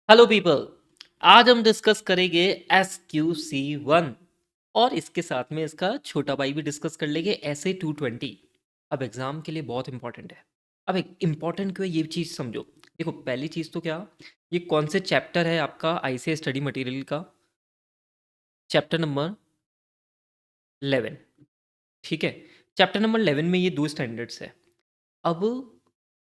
Hello people. आज हम discuss करेंगे SQC1 और इसके साथ में इसका छोटा भाई भी डिस्कस कर लेंगे SA220। अब एग्जाम के लिए बहुत इंपॉर्टेंट है। अब एक इम्पॉर्टेंट क्यों है ये चीज़ समझो। देखो पहली चीज़ तो क्या, ये कौन से चैप्टर है आपका ICA स्टडी मटेरियल का? Chapter number 11। ठीक है, चैप्टर नंबर 11 में ये दो स्टैंडर्ड्स है। अब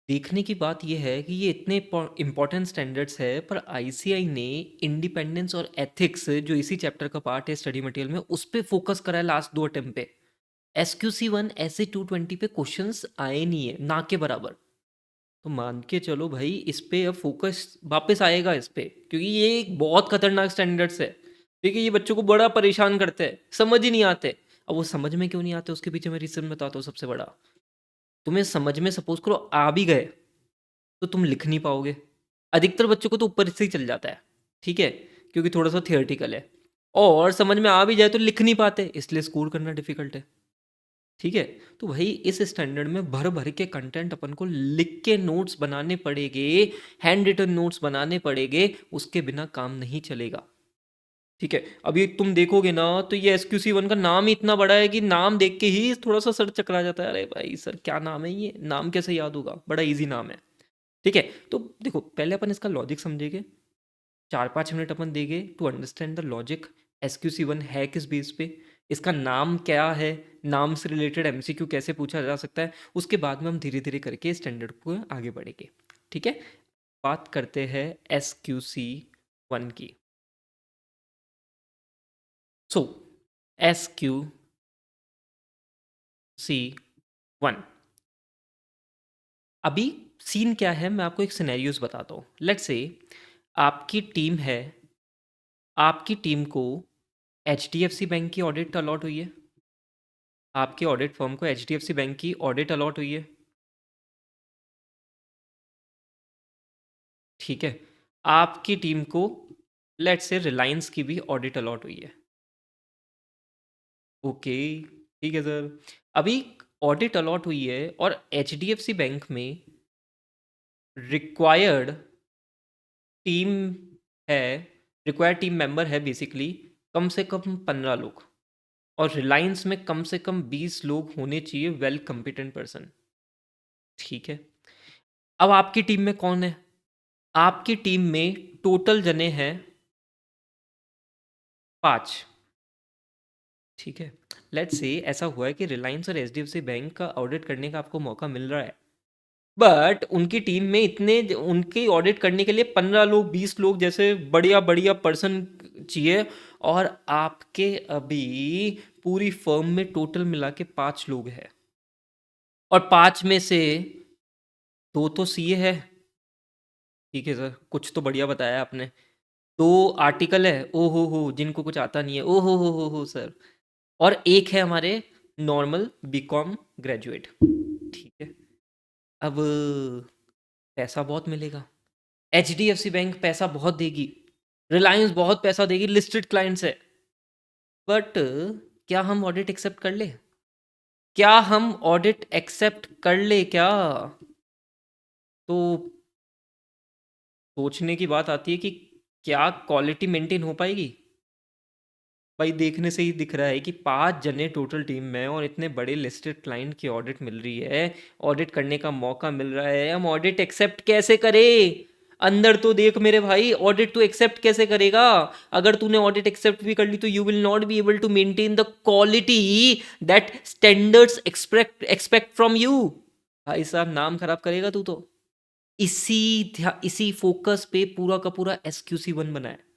देखने की बात यह है कि ये इतने इंपॉर्टेंट स्टैंडर्ड्स है, पर आईसीआई ने इंडिपेंडेंस और एथिक्स जो इसी चैप्टर का पार्ट है स्टडी मटेरियल में, उस पे फोकस करा है लास्ट दो अटेम्प्ट पे। SQC1 ऐसे 220 पे क्वेश्चंस आए नहीं है ना के बराबर। तो मान के चलो भाई, इस पे अब फोकस वापस आएगा इस पे, क्योंकि ये एक बहुत खतरनाक स्टैंडर्ड्स है। देखिए ये बच्चों को बड़ा परेशान करते हैं, समझ ही नहीं आते। अब वो समझ में क्यों नहीं आते, उसके पीछे मैं रीजन बताता हूँ। सबसे बड़ा, तुम्हें समझ में सपोज करो आ भी गए तो तुम लिख नहीं पाओगे। अधिकतर बच्चों को तो ऊपर से ही चल जाता है, ठीक है, क्योंकि थोड़ा सा थियोरटिकल है। और समझ में आ भी जाए तो लिख नहीं पाते, इसलिए स्कोर करना डिफिकल्ट है। ठीक है, तो भाई इस स्टैंडर्ड में भर भर के कंटेंट अपन को लिख के नोट्स बनाने पड़ेंगे, हैंड रिटन नोट्स बनाने पड़ेंगे, उसके बिना काम नहीं चलेगा। ठीक है, अभी तुम देखोगे ना तो ये SQC1 का नाम ही इतना बड़ा है कि नाम देख के ही थोड़ा सा सर चकरा जाता है। अरे भाई सर क्या नाम है, ये नाम कैसे याद होगा, बड़ा इजी नाम है। ठीक है, तो देखो पहले अपन इसका लॉजिक समझेंगे। 4-5 मिनट अपन देंगे to understand the logic. SQC1 है किस बेस पे, इसका नाम क्या है, नाम से रिलेटेड MCQ कैसे पूछा जा सकता है। उसके बाद में हम धीरे धीरे करके स्टैंडर्ड को आगे बढ़ेंगे। ठीक है, बात करते हैं SQC1 की। सो SQC1, अभी सीन क्या है मैं आपको एक सिनेरियोस बताता हूँ। लेट्स से आपकी टीम है, आपकी टीम को HDFC बैंक की ऑडिट अलॉट हुई है। आपके ऑडिट फर्म को HDFC बैंक की ऑडिट अलॉट हुई है। ठीक है, आपकी टीम को लेट्स से रिलायंस की भी ऑडिट अलॉट हुई है। ओके, ठीक है सर। अभी ऑडिट अलॉट हुई है और HDFC बैंक में रिक्वायर्ड टीम है, रिक्वायर्ड टीम मेंबर है बेसिकली कम से कम 15 लोग। और रिलायंस में कम से कम 20 लोग होने चाहिए, वेल कम्पिटेंट पर्सन। ठीक है, अब आपकी टीम में कौन है? आपकी टीम में टोटल जने हैं 5। ठीक है, लेट्स से ऐसा हुआ है कि रिलायंस और HDFC बैंक का ऑडिट करने का आपको मौका मिल रहा है, बट उनकी टीम में इतने उनकी ऑडिट करने के लिए 15 लोग 20 लोग जैसे बढ़िया बढ़िया पर्सन चाहिए। और आपके अभी पूरी फर्म में टोटल मिला के 5 लोग हैं, और 5 में से 2 तो CA है। ठीक है सर, कुछ तो बढ़िया बताया आपने। 2 आर्टिकल है, ओ हो जिनको कुछ आता नहीं है, ओ हो सर। और एक है हमारे नॉर्मल BCom ग्रेजुएट। ठीक है, अब पैसा बहुत मिलेगा, HDFC बैंक पैसा बहुत देगी, रिलायंस बहुत पैसा देगी, लिस्टेड क्लाइंट्स है। बट क्या हम ऑडिट एक्सेप्ट कर ले? क्या हम ऑडिट एक्सेप्ट कर ले क्या? तो सोचने की बात आती है कि क्या क्वालिटी मेंटेन हो पाएगी। भाई देखने से ही दिख रहा है कि 5 जने टोटल टीम में हैं और इतने बड़े लिस्टेड क्लाइंट की ऑडिट मिल रही है, ऑडिट करने का मौका मिल रहा है, हम ऑडिट एक्सेप्ट कैसे करें? अंदर तो देख मेरे भाई, ऑडिट तो एक्सेप्ट कैसे करेगा? अगर तूने ऑडिट एक्सेप्ट भी कर ली तो you will not be able to maintain the quality that standards expect expect from you. भाई साहब नाम खराब करेगा तू तो। इसी फोकस पे पूरा का पूरा SQC1 बना है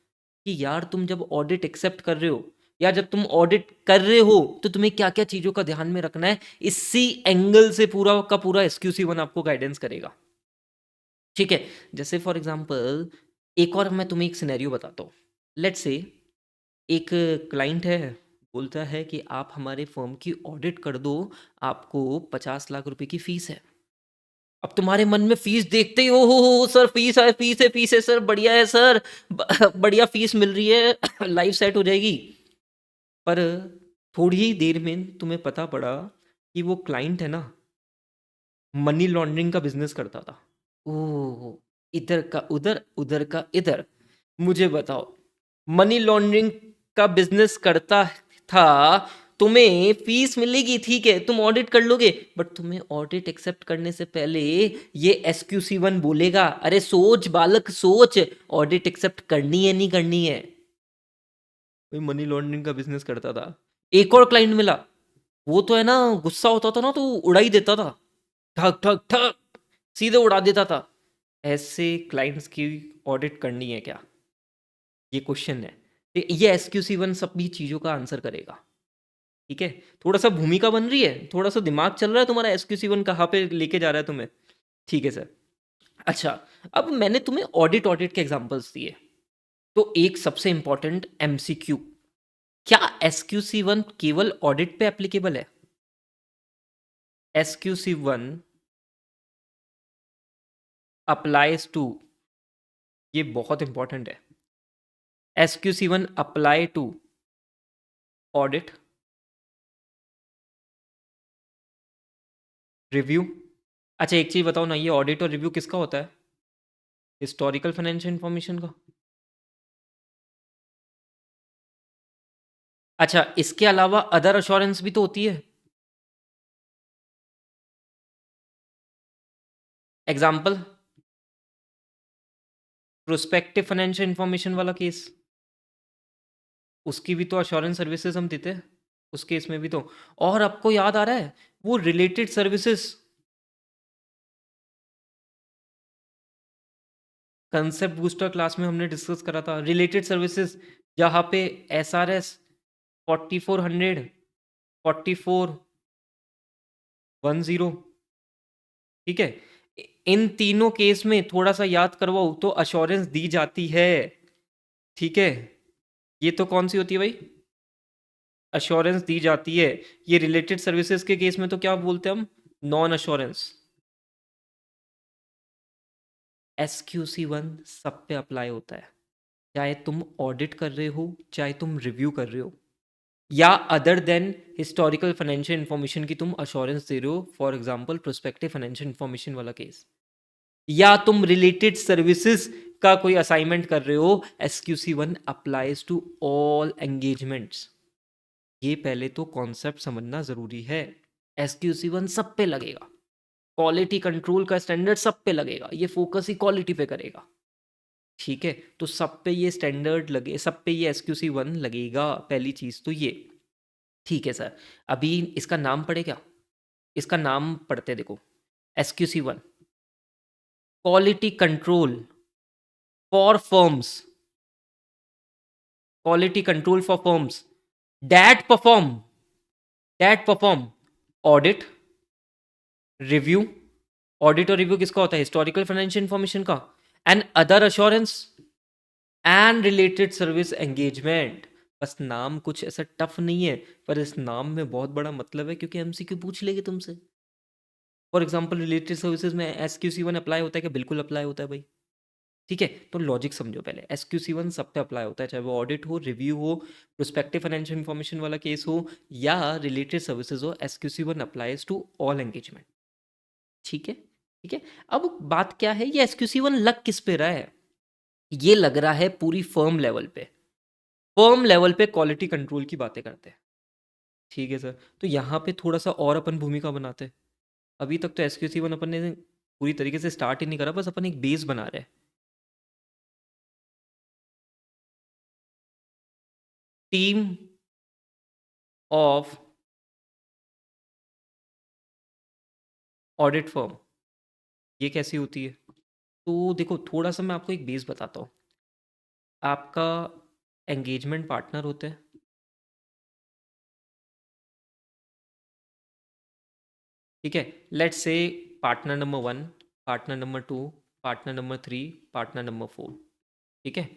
कि यार तुम जब ऑडिट एक्सेप्ट कर रहे हो या जब तुम ऑडिट कर रहे हो तो तुम्हें क्या क्या चीजों का ध्यान में रखना है। इसी एंगल से पूरा का पूरा SQC1 आपको गाइडेंस करेगा। ठीक है, जैसे फॉर एग्जांपल एक और मैं तुम्हें एक सिनेरियो बताता हूँ। लेट्स से एक क्लाइंट है, बोलता है कि आप हमारे फर्म की ऑडिट कर दो, आपको 50 लाख रुपए की फीस है। अब तुम्हारे मन में फीस देखते ही ओ हो सर, फीस है सर, बढ़िया है सर, बढ़िया फीस मिल रही है, लाइफ सेट हो जाएगी। पर थोड़ी ही देर में तुम्हें पता पड़ा कि वो क्लाइंट है ना, मनी लॉन्ड्रिंग का बिजनेस करता था। ओह, इधर का उधर, उधर का इधर। मुझे बताओ, मनी लॉन्ड्रिंग का बिजनेस करता था, तुम्हें फीस मिलेगी, ठीक है, तुम ऑडिट कर लोगे, बट तुम्हें ऑडिट एक्सेप्ट करने से पहले ये SQC1 बोलेगा, अरे सोच बालक सोच, ऑडिट एक्सेप्ट करनी है नहीं करनी है। भाई मनी लॉन्ड्रिंग का बिजनेस करता था, एक और क्लाइंट मिला, वो तो है ना, गुस्सा होता था ना तो उड़ा ही देता था, ठक ठक ठक, सीधे उड़ा देता था। ऐसे क्लाइंट्स की ऑडिट करनी है क्या? ये क्वेश्चन है। ये SQC1 सभी चीज़ों का आंसर करेगा। ठीक है, थोड़ा सा भूमिका बन रही है, थोड़ा सा दिमाग चल रहा है तुम्हारा, SQC1 कहाँ पे लेके जा रहा है तुम्हें। ठीक है सर। अच्छा, अब मैंने तुम्हें ऑडिट ऑडिट के एग्जांपल्स दिए, तो एक सबसे इंपॉर्टेंट MCQ, क्या SQC1 केवल ऑडिट पे एप्लीकेबल है? SQC1 अप्लाइज टू, ये बहुत इंपॉर्टेंट है, SQC1 apply to audit, review. अच्छा एक चीज बताओ ना, ये ऑडिट और रिव्यू किसका होता है? हिस्टोरिकल फाइनेंशियल इंफॉर्मेशन का। अच्छा, इसके अलावा अदर अश्योरेंस भी तो होती है। एग्जाम्पल, प्रोस्पेक्टिव फाइनेंशियल इंफॉर्मेशन वाला केस, उसकी भी तो अश्योरेंस सर्विसेज हम देते हैं, उस केस में भी तो। और आपको याद आ रहा है वो related services, concept booster class में हमने डिस्कस करा था, रिलेटेड सर्विसेज, जहाँ पे SRS 4400 4410, ठीक है, इन तीनों केस में थोड़ा सा याद करवाओ तो अश्योरेंस दी जाती है। ठीक है, ये तो कौन सी होती है भाई, अश्योरेंस दी जाती है। ये रिलेटेड सर्विसेज के केस में तो क्या बोलते हैं हम, नॉन अश्योरेंस। SQC1 सब पे अप्लाई होता है, चाहे तुम ऑडिट कर रहे हो चाहे तुम रिव्यू कर रहे हो, या other than historical financial information की तुम अश्योरेंस दे रहे हो, for example prospective financial information वाला केस, या तुम रिलेटेड सर्विसेज का कोई असाइनमेंट कर रहे हो, SQC1 applies to all engagements. ये पहले तो कॉन्सेप्ट समझना जरूरी है। SQC1 सब पे लगेगा, क्वालिटी कंट्रोल का स्टैंडर्ड सब पे लगेगा, ये फोकस ही क्वालिटी पे करेगा। ठीक है, तो सब पे ये स्टैंडर्ड लगे, सब पे ये SQC1 लगेगा, पहली चीज तो ये। ठीक है सर, अभी इसका नाम पढ़े क्या? इसका नाम पढ़ते देखो, SQC1 quality control for firms, quality control for firms that perform that perform audit, review, audit और रिव्यू किसका होता है, हिस्टोरिकल फाइनेंशियल इंफॉर्मेशन का, and other assurance and related service engagement. बस नाम कुछ ऐसा टफ नहीं है, पर इस नाम में बहुत बड़ा मतलब है, क्योंकि MCQ पूछ लेगी तुमसे। फॉर एग्जाम्पल रिलेटेड सर्विसेज में SQC1 अप्लाई होता है क्या? बिल्कुल अप्लाई होता है भाई। ठीक है, तो लॉजिक समझो पहले, SQC1 सब पे अप्लाई होता है, चाहे वो ऑडिट हो, रिव्यू हो, प्रोस्पेक्टिव फाइनेंशियल इंफॉर्मेशन वाला केस हो, या रिलेटेड सर्विसेज हो, SQC1 applies to all engagement. ठीक है, ठीक है। अब बात क्या है, ये SQC1 लग किस पे रहा है? ये लग रहा है पूरी फर्म लेवल पे, फर्म लेवल पे क्वालिटी कंट्रोल की बातें करते हैं। ठीक है सर, तो यहाँ पे थोड़ा सा और अपन भूमिका बनाते हैं। अभी तक तो SQC1 अपन ने पूरी तरीके से स्टार्ट ही नहीं करा, बस अपन एक बेस बना रहे हैं। टीम ऑफ ऑडिट फर्म, ये कैसी होती है? तो देखो, थोड़ा सा मैं आपको एक बेस बताता हूँ। आपका एंगेजमेंट पार्टनर होते हैं, ठीक है, लेट्स से partner number 1, partner number 2, partner number 3, partner number 4। ठीक है,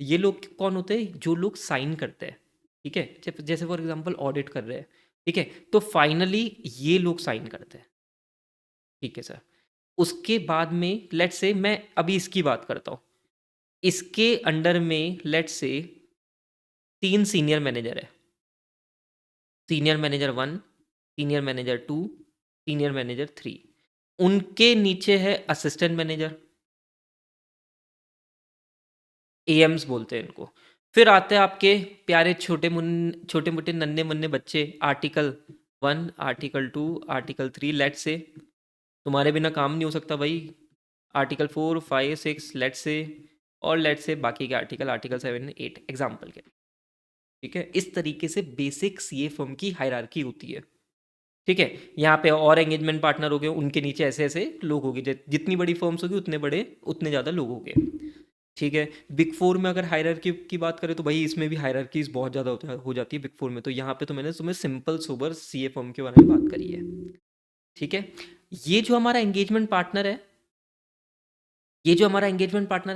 ये लोग कौन होते हैं? जो लोग साइन करते हैं। ठीक है, जैसे फॉर एग्जांपल ऑडिट कर रहे हैं, ठीक है, तो फाइनली ये लोग साइन करते हैं। ठीक है सर, उसके बाद में लेट्स से मैं अभी इसकी बात करता हूँ, इसके अंडर में लेट्स से 3 सीनियर मैनेजर है, senior manager 1, senior manager 2, senior manager 3। उनके नीचे है असिस्टेंट मैनेजर, एएम्स बोलते हैं इनको। फिर आते हैं आपके प्यारे छोटे मोटे नन्हे मुन्ने बच्चे, article 1, article 2, article 3, let's say तुम्हारे बिना काम नहीं हो सकता भाई, आर्टिकल 4, 5, 6, लेट्स से, और लेट्स से बाकी के आर्टिकल, आर्टिकल 7, 8 एग्जाम्पल के। ठीक है, इस तरीके से बेसिक सीए फर्म की हायरार्की होती है। ठीक है, यहाँ पे और एंगेजमेंट पार्टनर हो गए, उनके नीचे ऐसे ऐसे लोग होंगे, जितनी बड़ी फर्म्स होगी उतने बड़े उतने ज़्यादा लोग होंगे। ठीक है, बिग फोर में अगर हायरार्की की बात करें तो भाई इसमें भी हायरार्कीज बहुत ज़्यादा हो जाती है बिग फोर में। तो यहाँ पे तो मैंने तुम्हें सिंपल सोबर सीए फर्म के बारे में बात करी है। ठीक है, ये जो हमारा एंगेजमेंट पार्टनर है,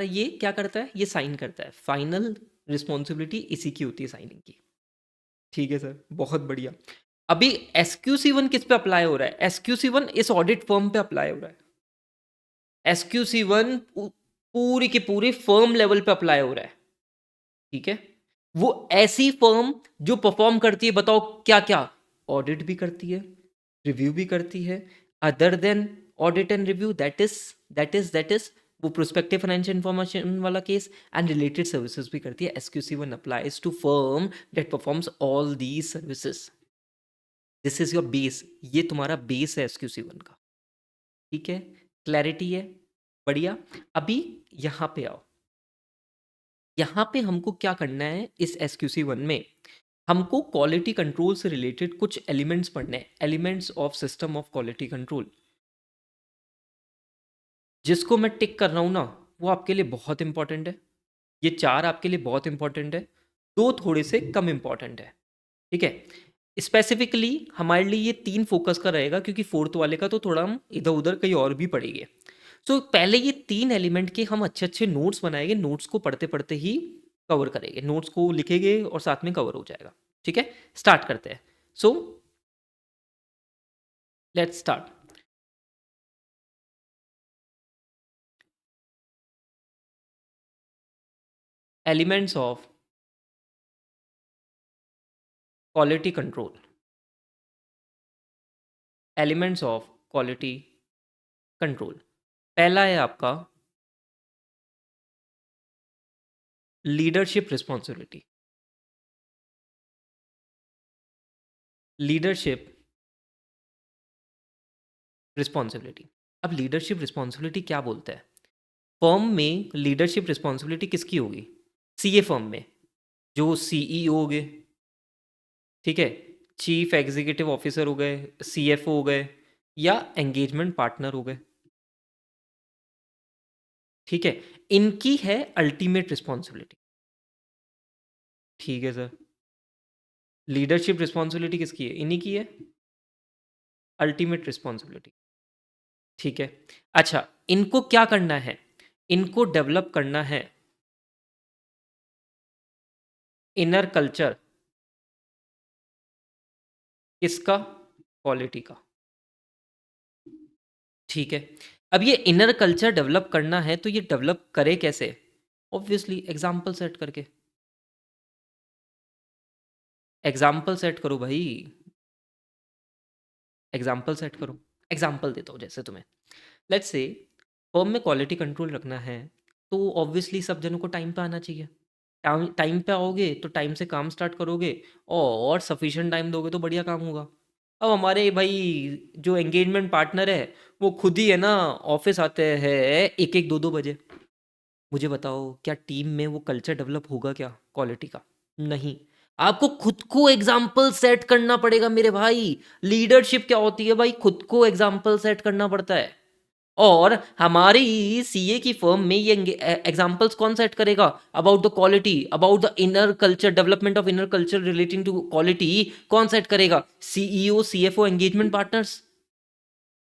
ये क्या करता है, ये साइन करता है। फाइनल रिस्पॉन्सिबिलिटी इसी की होती है, साइनिंग की। ठीक है सर, बहुत बढ़िया। अभी SQC1 किस पे अप्लाई हो रहा है? SQC1 इस ऑडिट फर्म पे अप्लाई हो रहा है। SQC1 पूरी की पूरी फर्म लेवल पे अप्लाई हो रहा है। ठीक है, वो ऐसी फर्म जो परफॉर्म करती है, बताओ क्या क्या? ऑडिट भी करती है, रिव्यू भी करती है, other than audit and review, that is वो प्रोस्पेक्टिव फाइनेंशियल इंफॉर्मेशन वाला केस एंड रिलेटेड सर्विसेज भी करती है। SQC1 applies to firm that performs all these services. This is your base, ये तुम्हारा बेस है SQC1 का। ठीक है, क्लैरिटी है, बढ़िया। अभी यहाँ पे आओ, यहाँ पे हमको क्या करना है इस SQC1 में? हमको क्वालिटी कंट्रोल से रिलेटेड कुछ एलिमेंट्स पढ़ने हैं, elements of system of quality control. जिसको मैं टिक कर रहा हूँ ना, वो आपके लिए बहुत इंपॉर्टेंट है। ये 4 आपके लिए बहुत इंपॉर्टेंट है, 2 थोड़े से कम इंपॉर्टेंट है। ठीक है, स्पेसिफिकली हमारे लिए ये 3 फोकस का रहेगा, क्योंकि फोर्थ वाले का तो थोड़ा हम इधर उधर कहीं और भी पढ़ेंगे। सो पहले ये 3 एलिमेंट के हम अच्छे अच्छे नोट्स बनाएंगे, नोट्स को पढ़ते पढ़ते ही कवर करेंगे, नोट्स को लिखेंगे और साथ में कवर हो जाएगा। ठीक है, स्टार्ट करते हैं। So let's start. Elements of quality control, elements of quality control. पहला है आपका लीडरशिप रिस्पॉन्सिबिलिटी। Leadership responsibility. अब लीडरशिप रिस्पॉन्सिबिलिटी क्या बोलता है? फर्म में लीडरशिप रिस्पॉन्सिबिलिटी किसकी होगी? सीए फर्म में जो सीईओ हो गए, ठीक है, चीफ एग्जीक्यूटिव ऑफिसर हो गए, सीएफओ हो गए, या एंगेजमेंट पार्टनर हो गए। ठीक है, इनकी है अल्टीमेट रिस्पॉन्सिबिलिटी। ठीक है सर, लीडरशिप रिस्पॉन्सिबिलिटी किसकी है? इन्हीं की है, अल्टीमेट रिस्पॉन्सिबिलिटी। ठीक है, अच्छा, इनको क्या करना है? इनको डेवलप करना है इनर कल्चर किसका? क्वालिटी का। ठीक है, अब ये इनर कल्चर डेवलप करना है तो ये डेवलप करे कैसे? ऑब्वियसली एग्जाम्पल सेट करके। एग्जाम्पल सेट करो भाई, एग्जाम्पल सेट करो। एग्जाम्पल देता हूँ जैसे तुम्हें, लेट्स से फर्म में क्वालिटी कंट्रोल रखना है, तो ऑब्वियसली सब जनों को टाइम पे आना चाहिए। टाइम टाइम पे आओगे तो टाइम से काम स्टार्ट करोगे, और सफिशिएंट टाइम दोगे तो बढ़िया काम होगा। अब हमारे भाई जो एंगेजमेंट पार्टनर है, वो खुद ही है ना, ऑफिस आते हैं एक एक दो दो बजे। मुझे बताओ, क्या टीम में वो कल्चर डेवलप होगा क्या क्वालिटी का? नहीं। आपको खुद को एग्जाम्पल सेट करना पड़ेगा मेरे भाई। लीडरशिप क्या होती है भाई? खुद को एग्जाम्पल सेट करना पड़ता है। और हमारी सीए की फर्म में ये एग्जाम्पल्स कौन सेट करेगा? About the quality, about the inner culture, development of inner culture relating to quality, कौन सेट करेगा? CEO, CFO, engagement partners.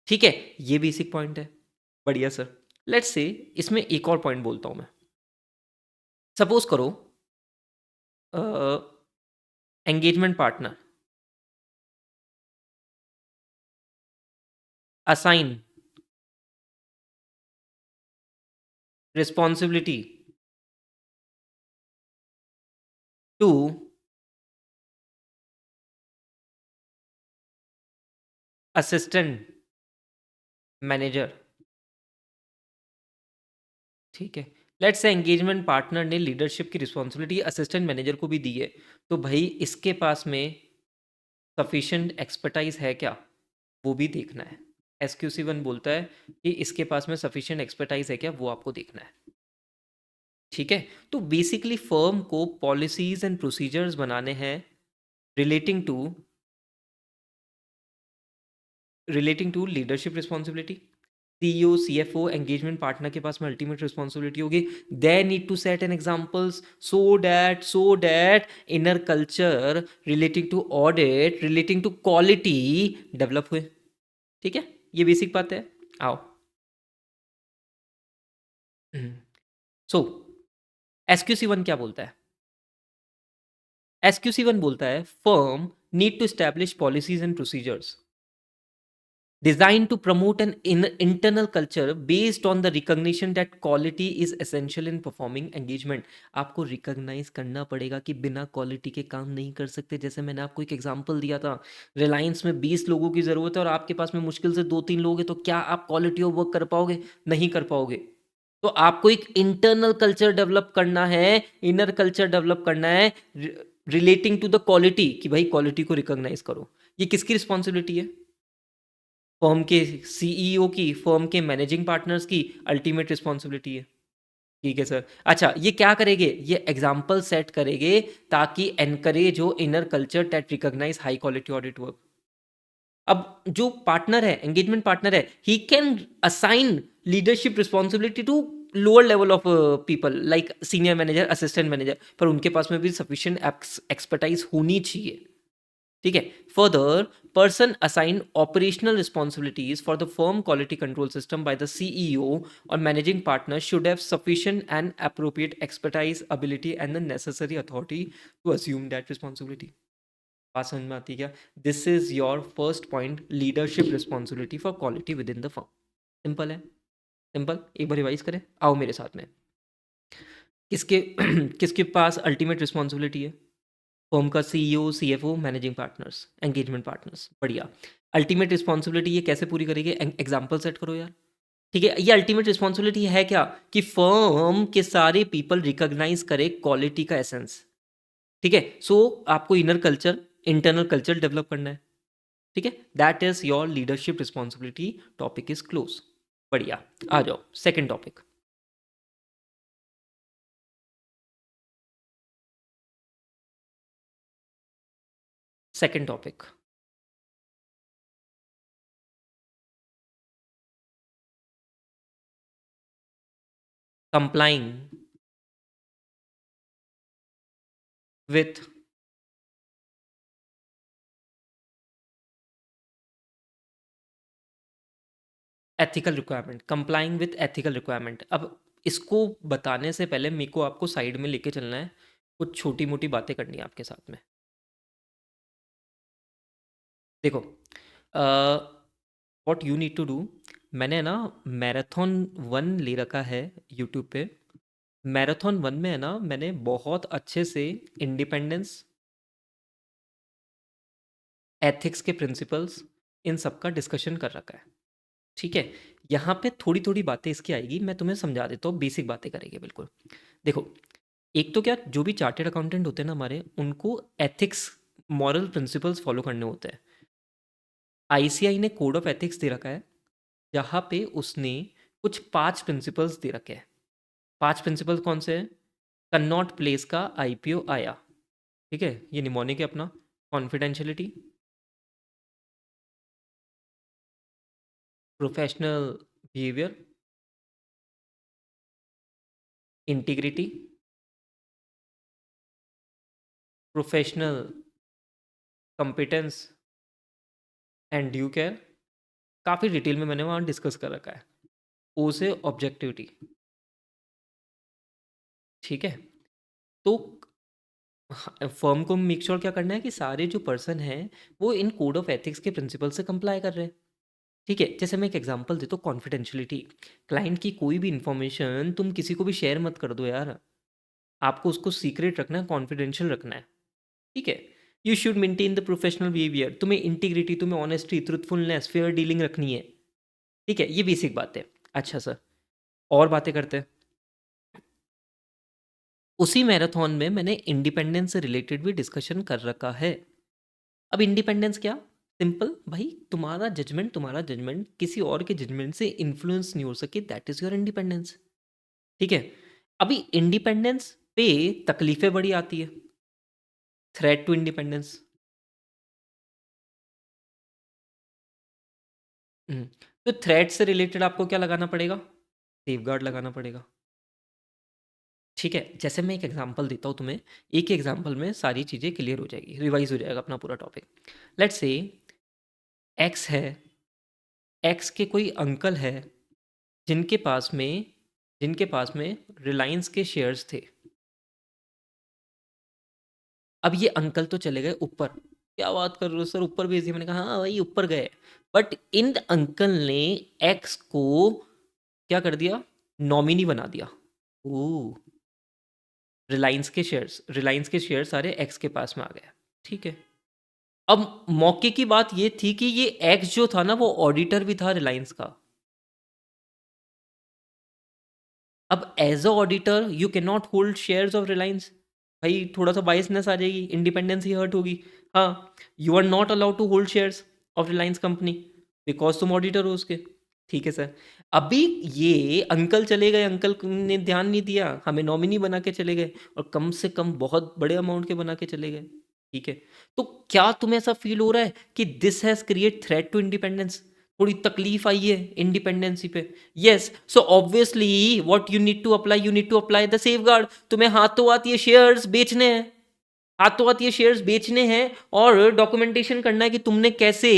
ठीक है, ये बेसिक पॉइंट है। बढ़िया सर, लेट्स से इसमें एक और पॉइंट बोलता हूं मैं। सपोज करो engagement partner assign responsibility to assistant manager. ठीक है, लेट्स से एंगेजमेंट पार्टनर ने लीडरशिप की रिस्पॉन्सिबिलिटी असिस्टेंट मैनेजर को भी दी है, तो भाई इसके पास में सफिशिएंट एक्सपर्टाइज है क्या, वो भी देखना है। SQC1 बोलता है कि इसके पास में सफिशिएंट एक्सपर्टाइज है क्या, वो आपको देखना है। ठीक है, तो बेसिकली फर्म को पॉलिसीज एंड प्रोसीजर्स बनाने हैं relating to leadership responsibility. CEO CFO engagement partner के पास में अल्टीमेट रिस्पॉन्सिबिलिटी होगी। They need to set an examples so that inner culture relating to audit relating to quality develop हुए। ठीक है, ये बेसिक बात है। आओ, सो SQC1 क्या बोलता है? SQC1 बोलता है firm need to establish policies and procedures designed to promote an internal culture based on the recognition that quality is essential in performing engagement। आपको रिकॉग्नाइज करना पड़ेगा कि बिना क्वालिटी के काम नहीं कर सकते। जैसे मैंने आपको एक एग्जांपल दिया था, रिलायंस में 20 लोगों की ज़रूरत है और आपके पास में मुश्किल से 2-3 लोग हैं, तो क्या आप क्वालिटी ऑफ वर्क कर पाओगे? नहीं कर पाओगे। तो आपको एक इंटरनल कल्चर डेवलप करना है, इनर कल्चर डेवलप करना है रिलेटिंग टू द क्वालिटी, कि भाई क्वालिटी को रिकॉग्नाइज करो। ये किसकी रिस्पॉन्सिबिलिटी है? फर्म के CEO की, फर्म के मैनेजिंग पार्टनर्स की अल्टीमेट रिस्पॉन्सिबिलिटी है। ठीक है सर। अच्छा, ये क्या करेंगे? ये एग्जाम्पल सेट करेंगे ताकि एनकरेज हो inner culture that recognize high quality audit work. अब जो पार्टनर है, एंगेजमेंट पार्टनर है, he can assign leadership responsibility to lower level of people like senior manager, assistant manager, पर उनके पास में भी सफिशिएंट एक्सपर्टाइज होनी चाहिए। ठीक है, further person assign operational responsibilities for the firm quality control system by the CEO और managing partner should have sufficient and appropriate expertise, ability and the necessary authority to assume that responsibility. बात समझ में आती है क्या? This is your first point, leadership responsibility for quality within the firm. Simple है, simple. एक बार revise करें, आओ मेरे साथ में। किसके किसके पास अल्टीमेट रिस्पॉन्सिबिलिटी है? फर्म का CEO, CFO, managing partners, engagement partners. बढ़िया। अल्टीमेट रिस्पॉन्सिबिलिटी ये कैसे पूरी करेंगे? एग्जाम्पल सेट करो यार। ठीक है, ये अल्टीमेट रिस्पॉन्सिबिलिटी है क्या? कि फर्म के सारे पीपल रिकॉग्नाइज करे क्वालिटी का एसेंस। ठीक है, सो आपको inner culture, internal culture develop करना है। ठीक है, that is your leadership responsibility. Topic is close. बढ़िया, आ जाओ second topic. Second topic, complying with ethical requirement. Complying with ethical requirement. अब इसको बताने से पहले मेरे को आपको साइड में लेके चलना है, कुछ छोटी मोटी बातें करनी है आपके साथ में। देखो, what you need to do, मैंने ना मैराथन 1 ले रखा है यूट्यूब पे। मैराथन 1 में है ना, मैंने बहुत अच्छे से इंडिपेंडेंस, एथिक्स के प्रिंसिपल्स, इन सब का डिस्कशन कर रखा है। ठीक है, यहाँ पे थोड़ी थोड़ी बातें इसकी आएगी, मैं तुम्हें समझा देता हूँ, बेसिक बातें करेंगे बिल्कुल। देखो, एक तो क्या, जो भी चार्टेड अकाउंटेंट होते हैं ना हमारे, उनको एथिक्स, मॉरल प्रिंसिपल्स फॉलो करने होते हैं। ICAI ने कोड ऑफ एथिक्स दे रखा है, जहाँ पे उसने कुछ 5 प्रिंसिपल्स दे रखे हैं। 5 प्रिंसिपल्स कौन से हैं? कन्नॉट प्लेस का IPO आया, ठीक है, ये निमोनिक है अपना। Confidentiality, professional behaviour, integrity, professional competence and due care. काफ़ी डिटेल में मैंने वहाँ डिस्कस कर रखा है। ओ से ऑब्जेक्टिविटी। ठीक है, तो फर्म को मेक श्योर क्या करना है कि सारे जो पर्सन हैं वो इन कोड ऑफ एथिक्स के प्रिंसिपल से कंप्लाई कर रहे हैं। ठीक है, जैसे मैं एक एग्जांपल देता हूँ, कॉन्फिडेंशियलिटी। क्लाइंट की कोई भी इंफॉर्मेशन तुम किसी को भी शेयर मत कर दो यार, आपको उसको सीक्रेट रखना है, कॉन्फिडेंशियल रखना है। ठीक है, you should maintain the professional behaviour, तुम्हें इंटीग्रिटी, तुम्हें ऑनेस्टी, ट्रूथफुलनेस, फेयर डीलिंग रखनी है। ठीक है, ये बेसिक बात है। अच्छा सर, और बातें करते हैं। उसी मैराथन में मैंने इंडिपेंडेंस से रिलेटेड भी डिस्कशन कर रखा है। अब इंडिपेंडेंस क्या? सिंपल भाई, तुम्हारा जजमेंट किसी और के जजमेंट से इन्फ्लुएंस नहीं हो सके, दैट इज योर इंडिपेंडेंस। ठीक है। अभी इंडिपेंडेंस पे तकलीफें बड़ी आती है। Threat to independence. तो थ्रेट से रिलेटेड आपको क्या लगाना पड़ेगा? सेफगार्ड लगाना पड़ेगा। ठीक है, जैसे मैं एक एग्जांपल देता हूँ तुम्हें, एक एग्जांपल में सारी चीज़ें क्लियर हो जाएगी, रिवाइज हो जाएगा अपना पूरा टॉपिक। लेट्स से एक्स है, एक्स के कोई अंकल है जिनके पास में जिनके पास में रिलायंस के शेयर्स थे। अब ये अंकल तो चले गए ऊपर। क्या बात कर रहे हो सर, ऊपर भेज दिया? मैंने कहा हाँ भाई ऊपर गए। बट इन अंकल ने एक्स को क्या कर दिया? नॉमिनी बना दिया। ओ, रिलायंस के शेयर सारे एक्स के पास में आ गए। ठीक है। अब मौके की बात ये थी कि ये एक्स जो था ना, वो ऑडिटर भी था रिलायंस का। अब as a auditor you can not hold shares of Reliance. भाई थोड़ा सा बायसनेस आ जाएगी, इंडिपेंडेंस ही हर्ट होगी। हाँ, you are not allowed to hold shares of Reliance company because तुम ऑडिटर हो उसके। ठीक है सर। अभी ये अंकल चले गए, अंकल ने ध्यान नहीं दिया, हमें नॉमिनी बना के चले गए, और कम से कम बहुत बड़े अमाउंट के बना के चले गए। ठीक है। तो क्या तुम्हें ऐसा फील हो रहा है कि this has create threat to independence? थोड़ी तकलीफ आई है इंडिपेंडेंसी पे। Yes, so obviously what you need to apply the safeguard. तुम्हें हाथों हाथ ये शेयर्स बेचने हैं, हाथों हाथ ये शेयर्स बेचने हैं, और डॉक्यूमेंटेशन करना है कि तुमने कैसे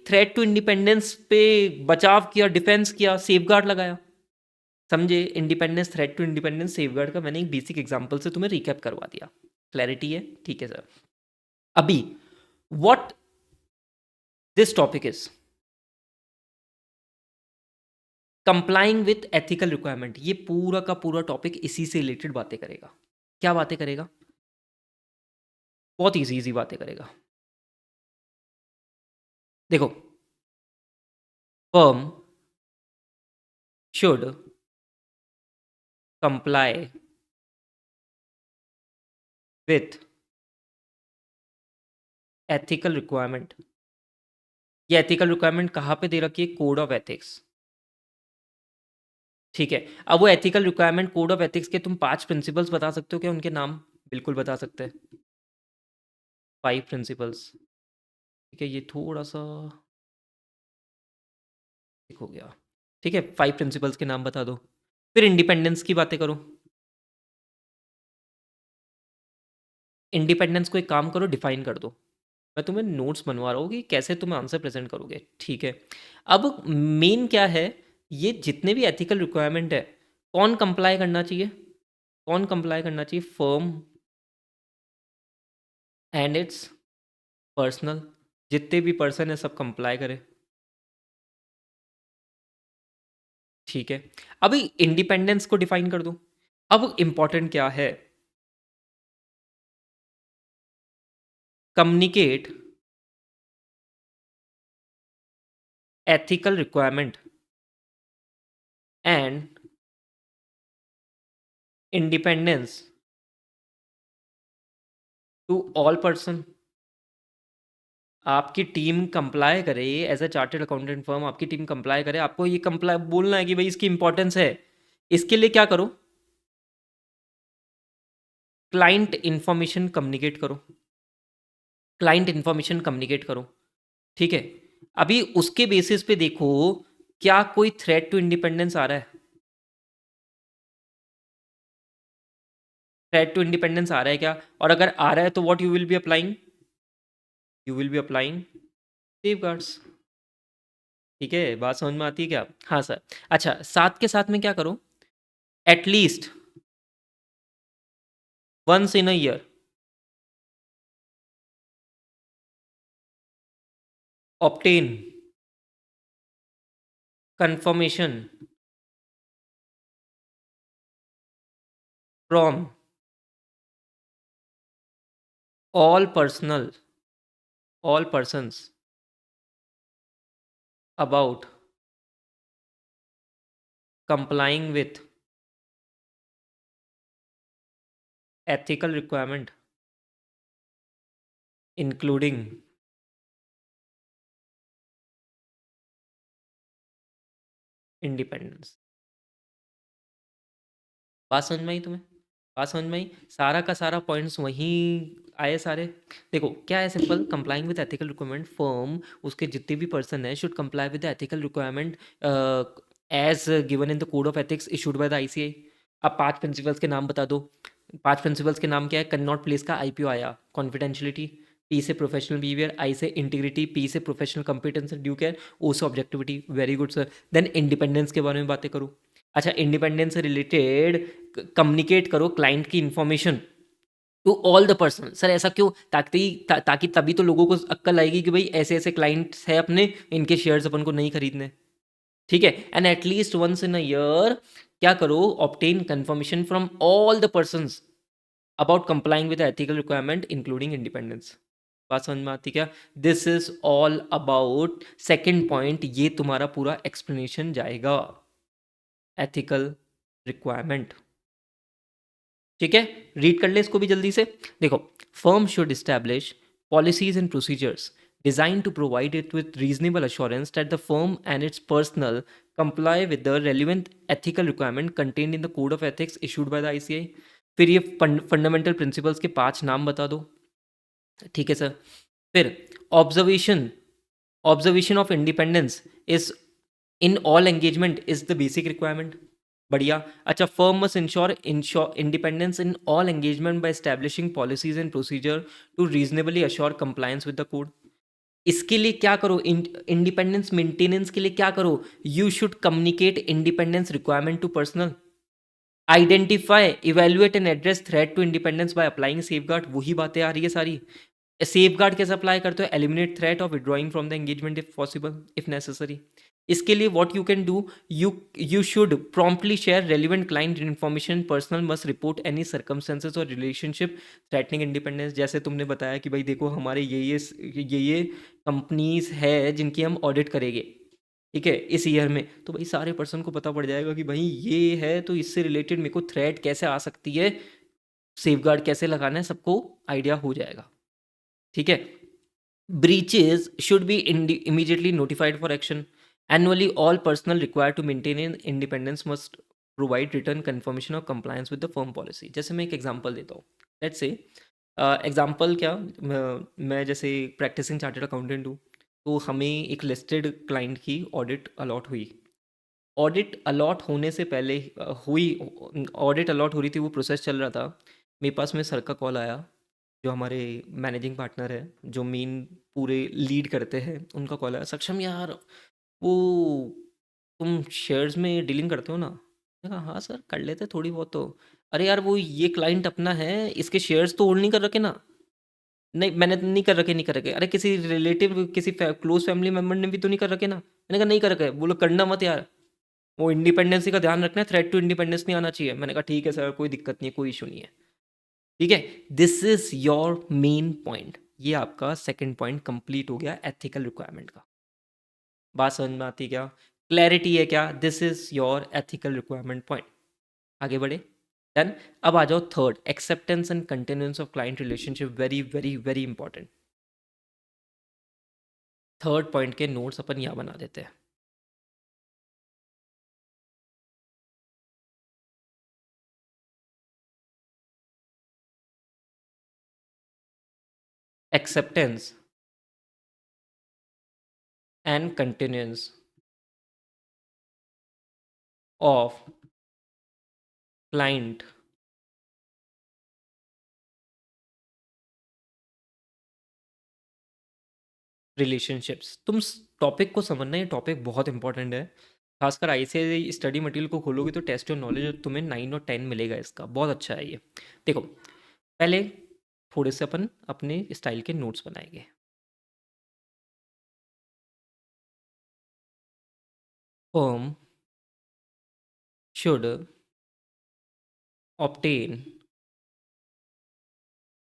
थ्रेट टू इंडिपेंडेंस पे बचाव किया, डिफेंस किया, सेफगार्ड लगाया। समझे? Independence, threat to independence, safeguard का मैंने एक बेसिक एग्जांपल से तुम्हें रिकैप करवा दिया। क्लैरिटी है? ठीक है सर। अभी what this topic is complying with ethical requirement, ये पूरा का पूरा टॉपिक इसी से रिलेटेड बातें करेगा। क्या बातें करेगा? बहुत इजी इजी बातें करेगा। देखो, firm should comply with ethical requirement. ये एथिकल रिक्वायरमेंट कहाँ पे दे रखी है? Code of ethics. ठीक है। अब वो ethical requirement, code of ethics के तुम 5 प्रिंसिपल्स बता सकते हो क्या? उनके नाम बिल्कुल बता सकते हैं। 5 प्रिंसिपल्स। ठीक है, ये थोड़ा सा ठीक हो गया। ठीक है, 5 प्रिंसिपल्स के नाम बता दो। फिर इंडिपेंडेंस की बातें करो। इंडिपेंडेंस को एक काम करो, डिफाइन कर दो। मैं तुम्हें नोट्स बनवा रहा हूँ कि कैसे तुम आंसर प्रेजेंट करोगे। ठीक है। अब मेन क्या है, ये जितने भी एथिकल रिक्वायरमेंट है, कौन कंप्लाई करना चाहिए? कौन कंप्लाई करना चाहिए? Firm and it's personal. जितने भी पर्सन है सब कंप्लाई करें। ठीक है। अभी इंडिपेंडेंस को डिफाइन कर दो। अब इंपॉर्टेंट क्या है? Communicate ethical requirement and independence to all person। आपकी टीम कंप्लाई करे, as a chartered accountant firm आपकी टीम कंप्लाई करे, आपको ये कंप्लाई बोलना है कि भाई इसकी इंपॉर्टेंस है। इसके लिए क्या करो? क्लाइंट इंफॉर्मेशन कम्युनिकेट करो। क्लाइंट इंफॉर्मेशन कम्युनिकेट करो। ठीक है। अभी उसके बेसिस पे देखो, क्या कोई थ्रेट टू इंडिपेंडेंस आ रहा है? थ्रेट टू इंडिपेंडेंस आ रहा है क्या? और अगर आ रहा है तो what you will be applying? You will be applying safeguards. ठीक है, बात समझ में आती है क्या? हाँ सर। अच्छा, साथ के साथ में क्या करो? At least once in a year obtain confirmation from all personal all persons about complying with ethical requirement including independence। बात समझ में आई तुम्हें? बात समझ में आई? सारा का सारा पॉइंट्स वहीं आए सारे। देखो क्या है, simple, complying with ethical requirement, firm उसके जितने भी पर्सन है should comply with ethical requirement as given in the code of ethics issued by the ICI. अब 5 प्रिंसिपल्स के नाम बता दो। 5 प्रिंसिपल्स के नाम क्या है? कैन नॉट प्लेस का आईपीओ आया, कॉन्फिडेंशियलिटी। पी से प्रोफेशनल बिहेवियर, आई से इंटीग्रिटी, पी से professional competence due care, O से objectivity. Very good sir. Then independence के बारे में बातें करूँ। अच्छा, इंडिपेंडेंस से रिलेटेड कम्युनिकेट करो क्लाइंट की information to all the person. Sir ऐसा क्यों? ताकि तभी तो लोगों को अक्ल आएगी कि भाई ऐसे ऐसे क्लाइंट्स है अपने, इनके शेयर्स अपन को नहीं खरीदने। ठीक है। And at least once in a year क्या करो? Obtain confirmation from all the person about complying with ethical requirement including independence. बात समझ में आती क्या? This is all about second point, ये तुम्हारा पूरा एक्सप्लेनेशन जाएगा, एथिकल रिक्वायरमेंट। ठीक है, रीड कर ले इसको भी जल्दी से। देखो, firm should establish policies and procedures designed to provide it with reasonable assurance that the firm and its personnel comply with the relevant ethical requirement contained in the code of ethics issued by the ICI। फिर ये fundamental principles के 5 नाम बता दो। ठीक है sir. फिर observation, observation of independence is in all engagement is the basic requirement. बढ़िया। अच्छा, firm must ensure independence in all engagement by establishing policies and procedure to reasonably assure compliance with the code. इसके लिए क्या करो? Independence maintenance के लिए क्या करो? You should communicate independence requirement to personal, identify evaluate and address threat to independence by applying safeguard. वही बातें आ रही है सारी। सेफ गार्ड कैसे अप्लाई करते हो? Eliminate threat of withdrawing from the engagement if possible, if necessary. इसके लिए what you can do, you should promptly share relevant client information, personal must report any circumstances और रिलेशनशिप थ्रेटनिंग इंडिपेंडेंस। जैसे तुमने बताया कि भाई देखो हमारे ये कंपनीज है जिनकी हम ऑडिट करेंगे, ठीक है, इस ईयर में, तो भाई सारे पर्सन को पता पड़ जाएगा कि भाई ये है, तो इससे रिलेटेड मेरे को थ्रेट कैसे आ सकती है, सेफ गार्ड कैसे लगाना है, सबको आइडिया हो जाएगा। ठीक है। breaches should be immediately notified for action annually। All personnel required to maintain an independence must provide written confirmation of compliance with the firm policy। जैसे मैं एक एग्जांपल देता हूँ। लेट्स से एग्जांपल क्या, मैं जैसे प्रैक्टिसिंग चार्टर्ड अकाउंटेंट हूँ, तो हमें एक लिस्टेड क्लाइंट की ऑडिट अलॉट हुई। ऑडिट अलॉट होने से पहले हुई, ऑडिट अलॉट हो रही थी, वो प्रोसेस चल रहा था। मेरे पास में सर का कॉल आया, जो हमारे मैनेजिंग पार्टनर है, जो मेन पूरे लीड करते हैं, उनका कॉल आया, सक्षम यार वो तुम शेयर्स में डीलिंग करते हो ना? मैंने कहा हाँ सर कर लेते थोड़ी बहुत तो। अरे यार वो ये क्लाइंट अपना है, इसके शेयर्स तो होल्ड नहीं कर रखे ना? नहीं मैंने तो नहीं कर रखे, नहीं कर रखे। अरे किसी रिलेटिव, किसी क्लोज फैमिली मेम्बर ने भी तो नहीं कर रखे ना? मैंने कहा नहीं कर रखे। बोलो करना मत यार, वो इंडिपेंडेंसी का ध्यान रखना है, थ्रेट टू इंडिपेंडेंस नहीं आना चाहिए। मैंने कहा ठीक है सर, कोई दिक्कत नहीं है, कोई इशू नहीं है। ठीक है। This is your main point. ये आपका सेकंड पॉइंट कंप्लीट हो गया एथिकल रिक्वायरमेंट का। बात समझ में आती क्या? क्लैरिटी है क्या? This is your ethical requirement point. आगे बढ़े। डन। अब आ जाओ third, acceptance and continuance of client relationship. Very very very important. Third point के नोट्स अपन यहाँ बना देते हैं। Acceptance and continuance of client relationships. तुम टॉपिक को समझना, ये टॉपिक बहुत इंपॉर्टेंट है। खासकर आईसीआई स्टडी मटेरियल को खोलोगे तो टेस्ट और नॉलेज तुम्हें 9 और 10 मिलेगा इसका, बहुत अच्छा है ये। देखो पहले थोड़े से अपन अपने स्टाइल के नोट्स बनाएंगे। Firm should obtain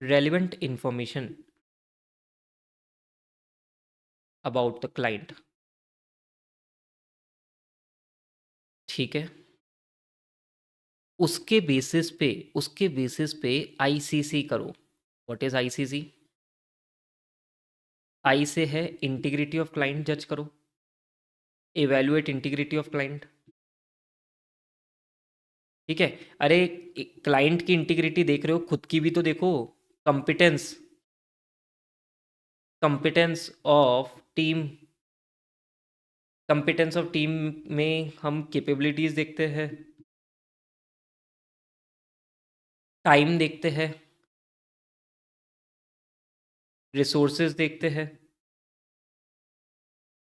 relevant information about the client. ठीक है। उसके बेसिस पे आईसीसी करो। What is ICC? आई से है इंटीग्रिटी ऑफ क्लाइंट जज करो, इवैल्यूएट इंटीग्रिटी ऑफ क्लाइंट। ठीक है। अरे क्लाइंट की इंटीग्रिटी देख रहे हो, खुद की भी तो देखो। Competence, competence of team, competence of team में हम कैपेबिलिटीज देखते हैं, टाइम देखते हैं, रिसोर्सेज देखते हैं।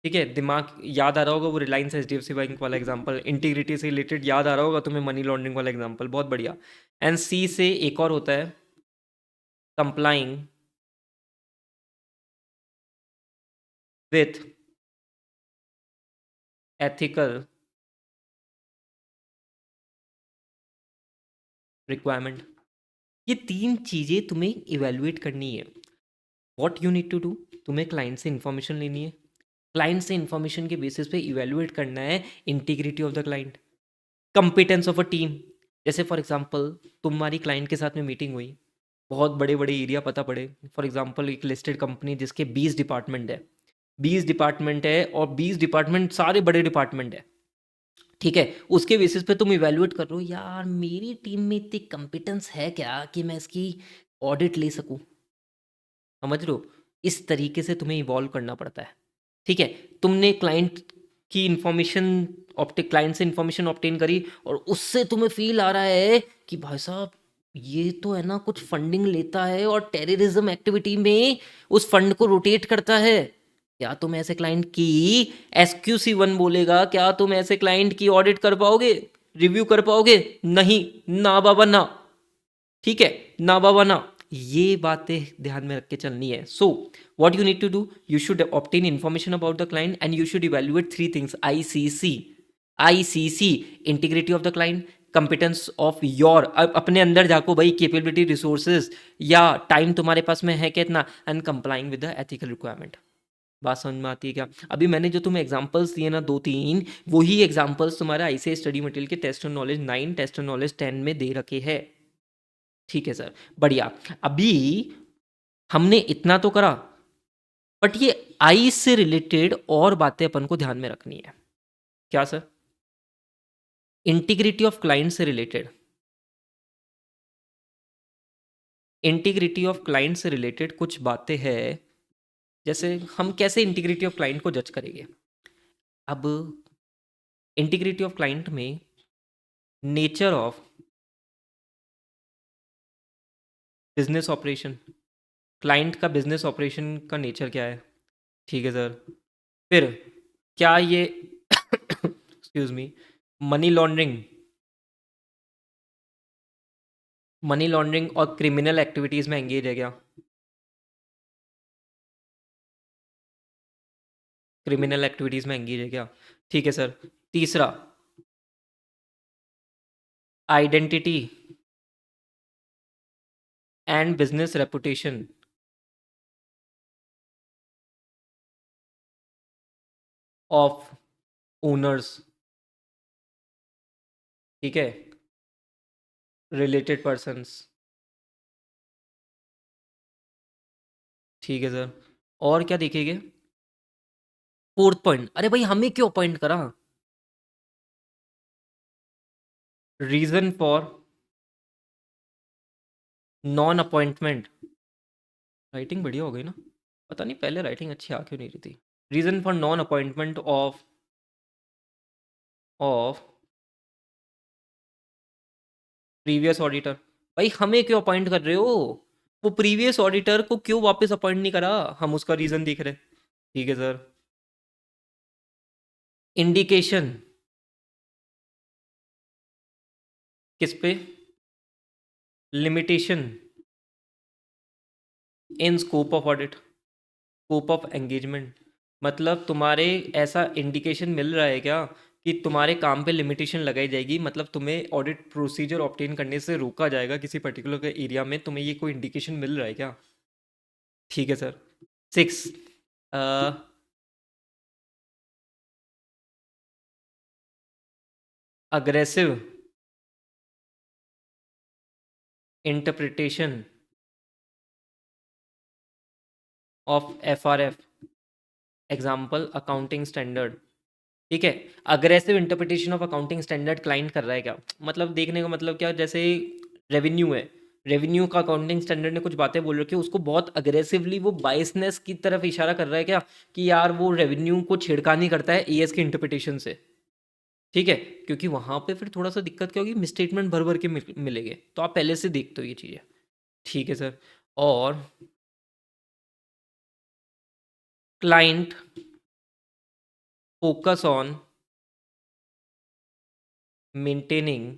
ठीक है, दिमाग याद आ रहा होगा वो रिलायंस एचडीएफसी बैंक वाला एग्जांपल, इंटीग्रिटी से रिलेटेड याद आ रहा होगा तुम्हें, मनी लॉन्ड्रिंग वाला एग्जांपल, बहुत बढ़िया। एंड सी से एक और होता है कंप्लाइंग विथ एथिकल रिक्वायरमेंट। ये तीन चीज़ें तुम्हें इवेलुएट करनी है। What you need to do, तुम्हें क्लाइंट से इंफॉर्मेशन लेनी है, क्लाइंट से इंफॉर्मेशन के बेसिस पे इवेलुएट करना है integrity of the client, competence of a team. जैसे फॉर एग्जांपल तुम्हारी क्लाइंट के साथ में मीटिंग हुई, बहुत बड़े बड़े एरिया पता पड़े, फॉर एग्जांपल एक लिस्टेड कंपनी जिसके 20 डिपार्टमेंट है, 20 डिपार्टमेंट है और 20 डिपार्टमेंट सारे बड़े डिपार्टमेंट है। ठीक है, उसके बेसिस पे तुम इवेलुएट कर रहे हो, यार मेरी टीम में इतनी कंपिटेंस है क्या कि मैं इसकी ऑडिट ले सकूं। समझ रहे हो, इस तरीके से तुम्हें इवॉल्व करना पड़ता है। ठीक है, तुमने क्लाइंट की इंफॉर्मेशन, ऑप्टिक क्लाइंट से इंफॉर्मेशन ऑब्टेन करी और उससे तुम्हें फील आ रहा है कि भाई साहब ये तो है ना कुछ फंडिंग लेता है और टेररिज्म एक्टिविटी में उस फंड को रोटेट करता है। क्या तुम ऐसे क्लाइंट की SQC1 बोलेगा, क्या तुम ऐसे क्लाइंट की ऑडिट कर पाओगे, रिव्यू कर पाओगे? नहीं, ना बाबा ना। ठीक है, ना बाबा ना। ये बातें ध्यान में रख के चलनी है। So what you need to do, you should obtain information about the client and you should evaluate three things, ICC integrity of the client, competence of your, अपने अंदर झाको भाई, कैपेबिलिटी, रिसोर्सेज या टाइम तुम्हारे पास में है कितना, and complying with the ethical requirement. बात समझ में आती है क्या? अभी मैंने जो तुम्हें एग्जांपल्स दिए ना दो तीन, वही एग्जांपल्स तुम्हारे आईसीएस स्टडी मटेरियल के test on knowledge 9, test on knowledge 10 में दे रखे हैं। ठीक है सर, बढ़िया। अभी हमने इतना तो करा, बट ये आई से रिलेटेड और बातें अपन को ध्यान में रखनी है। क्या सर? इंटीग्रिटी ऑफ क्लाइंट से रिलेटेड, इंटीग्रिटी ऑफ क्लाइंट से रिलेटेड कुछ बातें हैं। जैसे हम कैसे इंटीग्रिटी ऑफ क्लाइंट को जज करेंगे? अब इंटीग्रिटी ऑफ क्लाइंट में nature of business operation, client का बिजनेस ऑपरेशन का नेचर क्या है? ठीक है सर। फिर क्या ये excuse me, money laundering, money laundering और क्रिमिनल एक्टिविटीज़ में एंगेज है क्या? क्रिमिनल एक्टिविटीज़ में एंगेज है क्या? ठीक है सर। तीसरा, identity and business reputation of owners. ठीक है, रिलेटेड पर्सन्स। ठीक है सर। और क्या देखेंगे? फोर्थ पॉइंट, अरे भाई हमें क्यों अपॉइंट करा? Reason for non appointment. Writing बढ़िया हो गई ना, पता नहीं पहले राइटिंग अच्छी आ क्यों नहीं रही थी। Reason for non appointment of previous auditor. भाई हमें क्यों अपॉइंट कर रहे हो? वो प्रीवियस ऑडिटर को क्यों वापस अपॉइंट नहीं करा? हम उसका रीजन देख रहे हैं। ठीक है सर। इंडिकेशन किस पे? Limitation in scope of audit, scope of engagement. मतलब तुम्हारे ऐसा इंडिकेशन मिल रहा है क्या कि तुम्हारे काम पे लिमिटेशन लगाई जाएगी, मतलब तुम्हें ऑडिट प्रोसीजर ऑब्टेन करने से रोका जाएगा किसी पर्टिकुलर एरिया में, तुम्हें ये कोई इंडिकेशन मिल रहा है क्या? ठीक है sir. 6, aggressive interpretation of FRF, example accounting standard. ठीक है, aggressive interpretation of accounting standard client कर रहा है क्या, मतलब देखने का मतलब क्या, जैसे रेवेन्यू है, रेवेन्यू का अकाउंटिंग स्टैंडर्ड ने कुछ बातें बोल रखी है, उसको बहुत अग्रेसिवली वो बायसनेस की तरफ इशारा कर रहा है क्या, कि यार वो रेवेन्यू को छेड़खानी करता है एएस के इंटरप्रिटेशन से। ठीक है, क्योंकि वहां पे फिर थोड़ा सा दिक्कत क्या होगी, मिसस्टेटमेंट भर भर के मिलेंगे, तो आप पहले से देखते हो ये चीज़ें। ठीक है सर। और client focus on maintaining,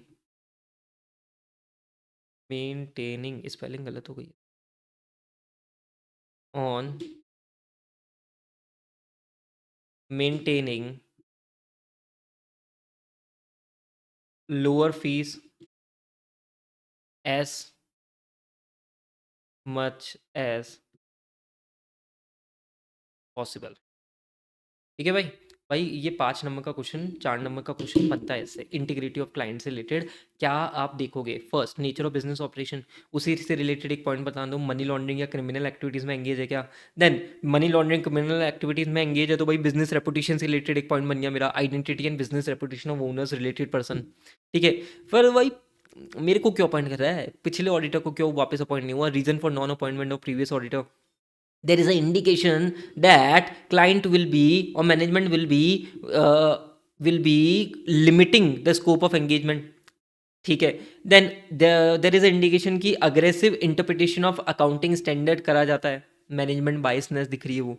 maintaining spelling गलत हो गई, on maintaining lower fees as much as possible। ठीक है भाई। भाई ये 5 नंबर का क्वेश्चन, 4 नंबर का क्वेश्चन बनता है इससे, इंटीग्रिटी ऑफ क्लाइंट से रिलेटेड। क्या आप देखोगे, first nature of business operation, उसी से रिलेटेड एक पॉइंट बता दूं, मनी लॉन्ड्रिंग या क्रिमिनल एक्टिविटीज़ में एंगेज है क्या। Then money laundering criminal activities में एंगेज है तो भाई बिजनेस रेपुटेशन से रिलेटेड एक पॉइंट बन गया मेरा, identity and business reputation of owners related person. ठीक है, फिर भाई मेरे को क्यों अपॉइंट कर रहा है, पिछले ऑडिटर को क्यों वापस अपॉइंट नहीं हुआ, reason for non appointment of previous auditor, there is an indication that client will be or management will be limiting the scope of engagement। ठीक है, देन देर इज इंडिकेशन की aggressive interpretation of accounting standard करा जाता है, management biasness दिख रही है वो।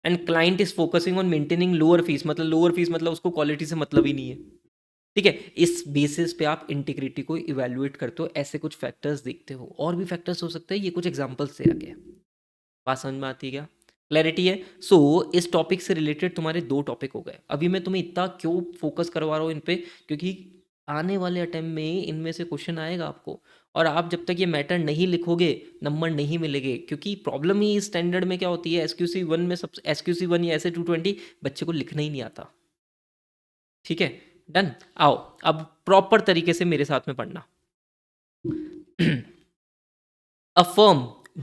And client is focusing on maintaining lower fees, मतलब लोअर फीस मतलब उसको क्वालिटी से मतलब ही नहीं है। ठीक है, इस बेसिस पे आप इंटीग्रिटी को इवेल्युएट करते हो, ऐसे कुछ फैक्टर्स देखते हो, और भी फैक्टर्स हो सकते हैं, ये कुछ एग्जांपल्स से आगे। बात समझ में आती है क्या, क्लैरिटी है। सो इस टॉपिक से रिलेटेड तुम्हारे 2 टॉपिक हो गए। अभी मैं तुम्हें इतना क्यों फोकस करवा रहा हूँ इन पे, क्योंकि आने वाले अटेम्प्ट में इनमें से क्वेश्चन आएगा आपको, और आप जब तक ये मैटर नहीं लिखोगे नंबर नहीं मिलेंगे, क्योंकि प्रॉब्लम ही स्टैंडर्ड में क्या होती है, SQC 1 में, सब SQC 1 या ऐसे 220 बच्चे को लिखना ही नहीं आता। ठीक है, डन। आओ अब प्रॉपर तरीके से मेरे साथ में पढ़ना। A firm,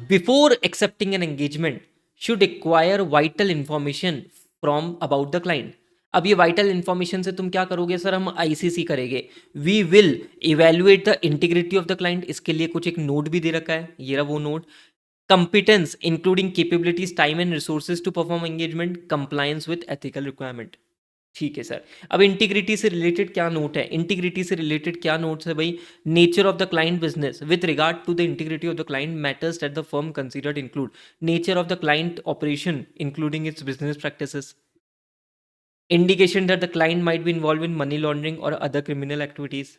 before accepting an engagement, should acquire vital information from about the client। अब ये वाइटल इंफॉर्मेशन से तुम क्या करोगे सर, हम आईसीसी करेंगे, we will evaluate the integrity of the client. इसके लिए कुछ एक नोट भी दे रखा है, ये रहा वो note. Competence including capabilities, time and resources to perform engagement, compliance with ethical requirement. ठीक है सर। अब इंटीग्रिटी से रिलेटेड क्या नोट है, इंटीग्रिटी से रिलेटेड क्या नोट्स है भाई, nature of the client business with regard to the integrity of the client matters that the firm considered include nature of the client operation including its business practices, indication that the client might be involved in money laundering or other criminal activities,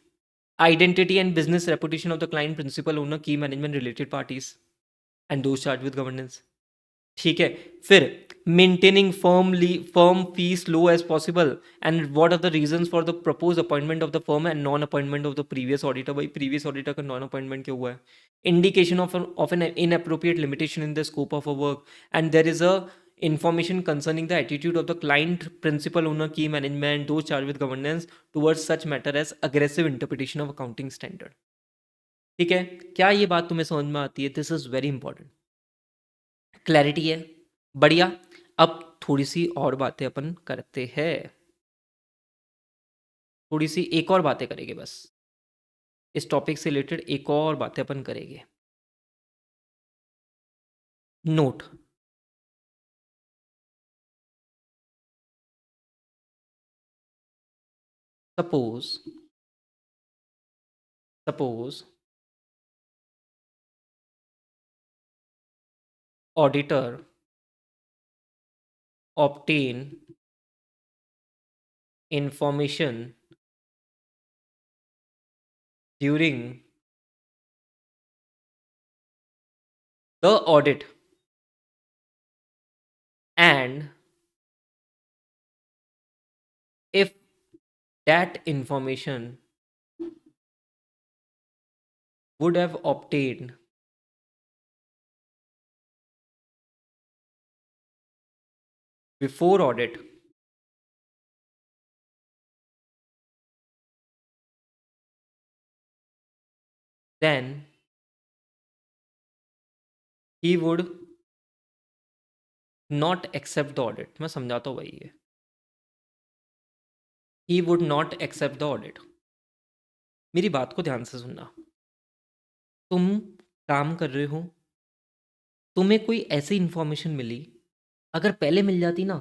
identity and business reputation of the client, principal owner, key management related parties and those charged with governance। ठीक है, फिर maintaining firm fees low as possible, and what are the reasons for the propose appointment of the firm and non appointment of the previous auditor. भाई previous auditor का non appointment क्यों हुआ है, indication of an inappropriate limitation in the scope of a work, and there is a information concerning the attitude of the client, principal owner, key management, those charged with governance towards such matter as aggressive interpretation of accounting standard। ठीक है, क्या ये बात तुम्हें समझ में आती है, this is very important, clarity है, बढ़िया। अब थोड़ी सी और बातें अपन करते हैं, थोड़ी सी एक और बातें करेंगे बस, इस टॉपिक से रिलेटेड एक और बातें अपन करेंगे। Note, suppose suppose auditor obtain information during the audit and if that information would have obtained before audit, then he would not accept the audit. मैं समझाता हूँ भाई ये। He would not accept the audit. मेरी बात को ध्यान से सुनना। तुम काम कर रहे हो, तुम्हें कोई ऐसी इन्फॉर्मेशन मिली, अगर पहले मिल जाती ना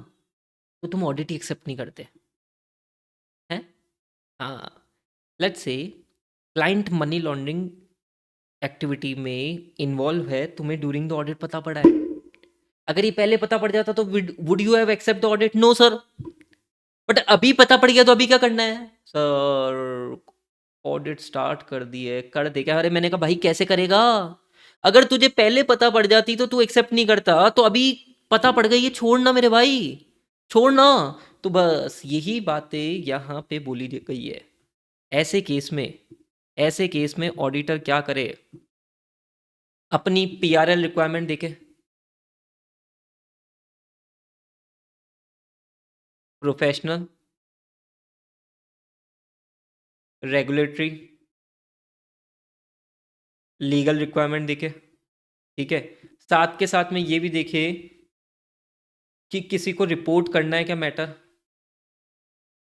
तो तुम ऑडिट ही एक्सेप्ट नहीं करते हैं। हाँ, let's say client money laundering activity में इन्वॉल्व है, तुम्हें ड्यूरिंग द ऑडिट पता पड़ा है। अगर ये पहले पता पड़ जाता तो would you have accept the audit? No sir. But अभी पता पड़ गया तो अभी क्या करना है सर? ऑडिट स्टार्ट कर दी है, कर दे क्या? अरे मैंने कहा भाई कैसे करेगा? अगर तुझे पहले पता पड़ जाती तो तू एक्सेप्ट नहीं करता, तो अभी पता पड़ गई है, छोड़ना मेरे भाई, छोड़ना। तो बस यही बातें यहाँ पे बोली गई है। ऐसे केस में, ऐसे केस में ऑडिटर क्या करे? अपनी पीआरएल रिक्वायरमेंट देखे, प्रोफेशनल, रेगुलेटरी, लीगल रिक्वायरमेंट देखे, ठीक है। साथ के साथ में ये भी देखे कि किसी को रिपोर्ट करना है क्या matter,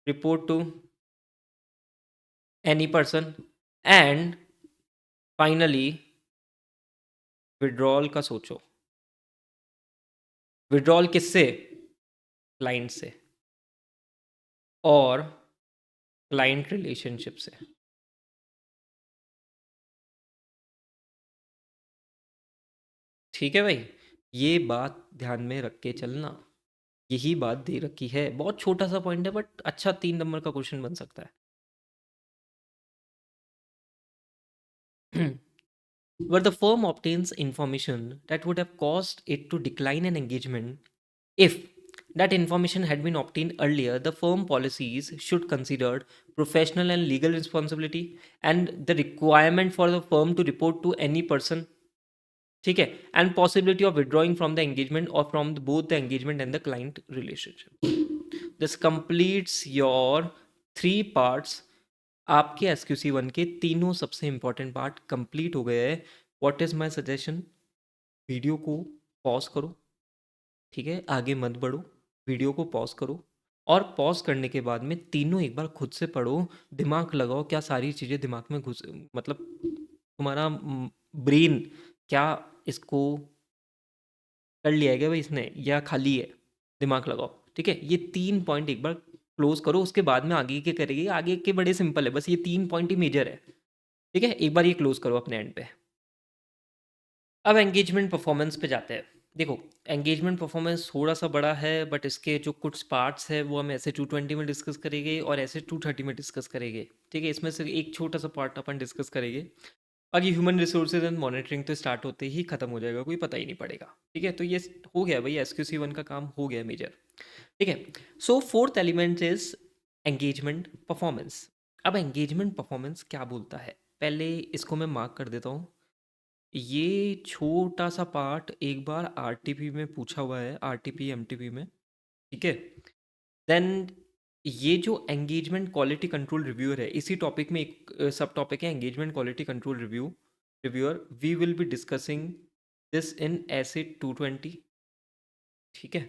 report to any person, and finally withdrawal का सोचो। विड्रॉल किससे? क्लाइंट से और क्लाइंट रिलेशनशिप से। ठीक है भाई, ये बात ध्यान में रख के चलना। यही बात दे रखी है, बहुत छोटा सा पॉइंट है बट अच्छा 3 नंबर का क्वेश्चन बन सकता है। Where the firm obtains information that would have caused it to decline an engagement, if that information had been obtained earlier, the firm policies should consider professional and legal responsibility and the requirement for the firm to report to any person, ठीक है, and possibility of withdrawing from the engagement or from both the engagement and the client relationship. This completes your 3 parts। आपके SQC1 के तीनों सबसे important part complete हो गए हैं। What is my suggestion? Video को पॉज करो, ठीक है, आगे मत बढ़ो, वीडियो को पॉज करो, और पॉज करने के बाद में तीनों एक बार खुद से पढ़ो, दिमाग लगाओ क्या सारी चीज़ें दिमाग में घुस, मतलब तुम्हारा ब्रेन क्या इसको कर लिया है क्या भाई इसने, या खाली है? दिमाग लगाओ, ठीक है। ये 3 पॉइंट एक बार क्लोज करो, उसके बाद में आगे के करेंगे। आगे के बड़े सिंपल है, बस ये 3 पॉइंट ही मेजर है, ठीक है। एक बार ये क्लोज करो अपने एंड पे। अब एंगेजमेंट परफॉर्मेंस पे जाते हैं। देखो, एंगेजमेंट परफॉर्मेंस थोड़ा सा बड़ा है, बट इसके जो कुछ पार्ट्स है वो हम ऐसे 220 में डिस्कस करेंगे और ऐसे 230 में डिस्कस करेंगे, ठीक है। इसमें से एक छोटा सा पार्ट अपन डिस्कस करेंगे। बाकी ह्यूमन रिसोर्सेज एंड मॉनिटरिंग तो स्टार्ट होते ही खत्म हो जाएगा, कोई पता ही नहीं पड़ेगा, ठीक है। तो ये हो गया भाई, SQC1 का काम हो गया मेजर, ठीक है। So fourth element is engagement performance. अब एंगेजमेंट परफॉर्मेंस क्या बोलता है, पहले इसको मैं मार्क कर देता हूँ। ये छोटा सा पार्ट एक बार आरटीपी में पूछा हुआ है, आरटीपी एमटीपी में, ठीक है। देन ये जो एंगेजमेंट क्वालिटी कंट्रोल रिव्यूअर है, इसी टॉपिक में एक सब टॉपिक है engagement quality control reviewer. We will be discussing this in ऐसे 220, ठीक है।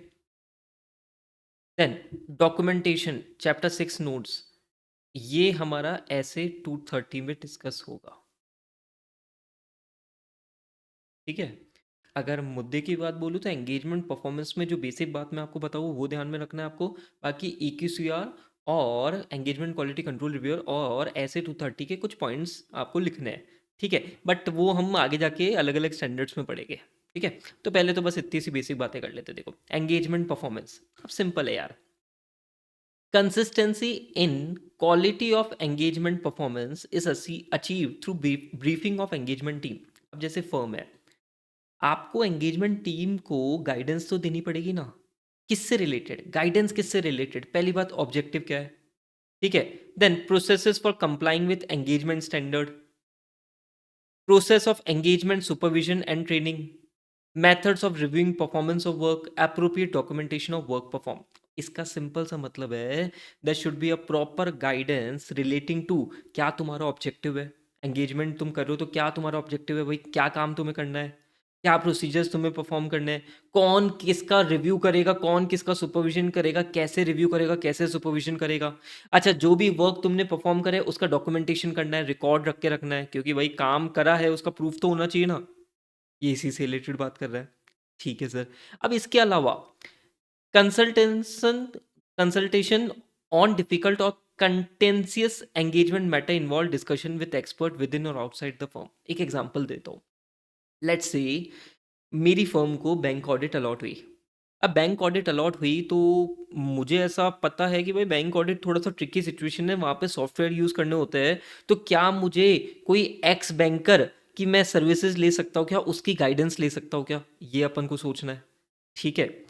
देन डॉक्यूमेंटेशन चैप्टर 6 नोट्स, ये हमारा ऐसे 230 में डिस्कस होगा, ठीक है। अगर मुद्दे की बात बोलूँ तो एंगेजमेंट परफॉर्मेंस में जो बेसिक बात मैं आपको बताऊँ वो ध्यान में रखना है आपको। बाकी EQCR और एंगेजमेंट क्वालिटी कंट्रोल रिव्यूअर और ऐसे 230 के कुछ पॉइंट्स आपको लिखने हैं, ठीक है। बट वो हम आगे जाके अलग अलग स्टैंडर्ड्स में पढ़ेंगे, ठीक है। तो पहले तो बस इतनी सी बेसिक बातें कर लेते हैं। देखो, एंगेजमेंट परफॉर्मेंस अब सिंपल है यार। Consistency in quality of engagement performance is achieve through briefing of engagement team. अब जैसे फर्म है, आपको एंगेजमेंट टीम को गाइडेंस तो देनी पड़ेगी ना। किससे रिलेटेड गाइडेंस, किससे रिलेटेड? पहली बात, ऑब्जेक्टिव क्या है, ठीक है। Then processes for complying with engagement standard, process of engagement supervision and training, methods of reviewing performance of work, appropriate documentation of work perform. इसका सिंपल सा मतलब है, that should be a proper guidance relating to क्या तुम्हारा objective है। Engagement तुम कर रहे हो तो क्या तुम्हारा ऑब्जेक्टिव है भाई, क्या काम तुम्हें करना है, क्या प्रोसीजर्स तुम्हें परफॉर्म करने हैं, कौन किसका रिव्यू करेगा, कौन किसका सुपरविजन करेगा, कैसे रिव्यू करेगा, कैसे सुपरविजन करेगा। अच्छा, जो भी वर्क तुमने परफॉर्म करे उसका डॉक्यूमेंटेशन करना है, रिकॉर्ड रख के रखना है, क्योंकि भाई काम करा है उसका प्रूफ तो होना चाहिए ना। ये इसी से रिलेटेड बात कर रहा है। ठीक है सर। अब इसके अलावा कंसल्टेशन कंसल्टेशन ऑन डिफिकल्ट और contentious engagement matter involve discussion with expert with in और आउटसाइड द फर्म। एक एग्जांपल देता हूँ। लेट्स से मेरी फर्म को बैंक ऑडिट अलॉट हुई। अब बैंक ऑडिट अलॉट हुई तो मुझे ऐसा पता है कि भाई बैंक ऑडिट थोड़ा सा ट्रिकी सिचुएशन है, वहाँ पे सॉफ्टवेयर यूज़ करने होते हैं। तो क्या मुझे कोई एक्स बैंकर की मैं सर्विसेज ले सकता हूँ क्या, उसकी गाइडेंस ले सकता हूँ क्या, ये अपन को सोचना है। ठीक है।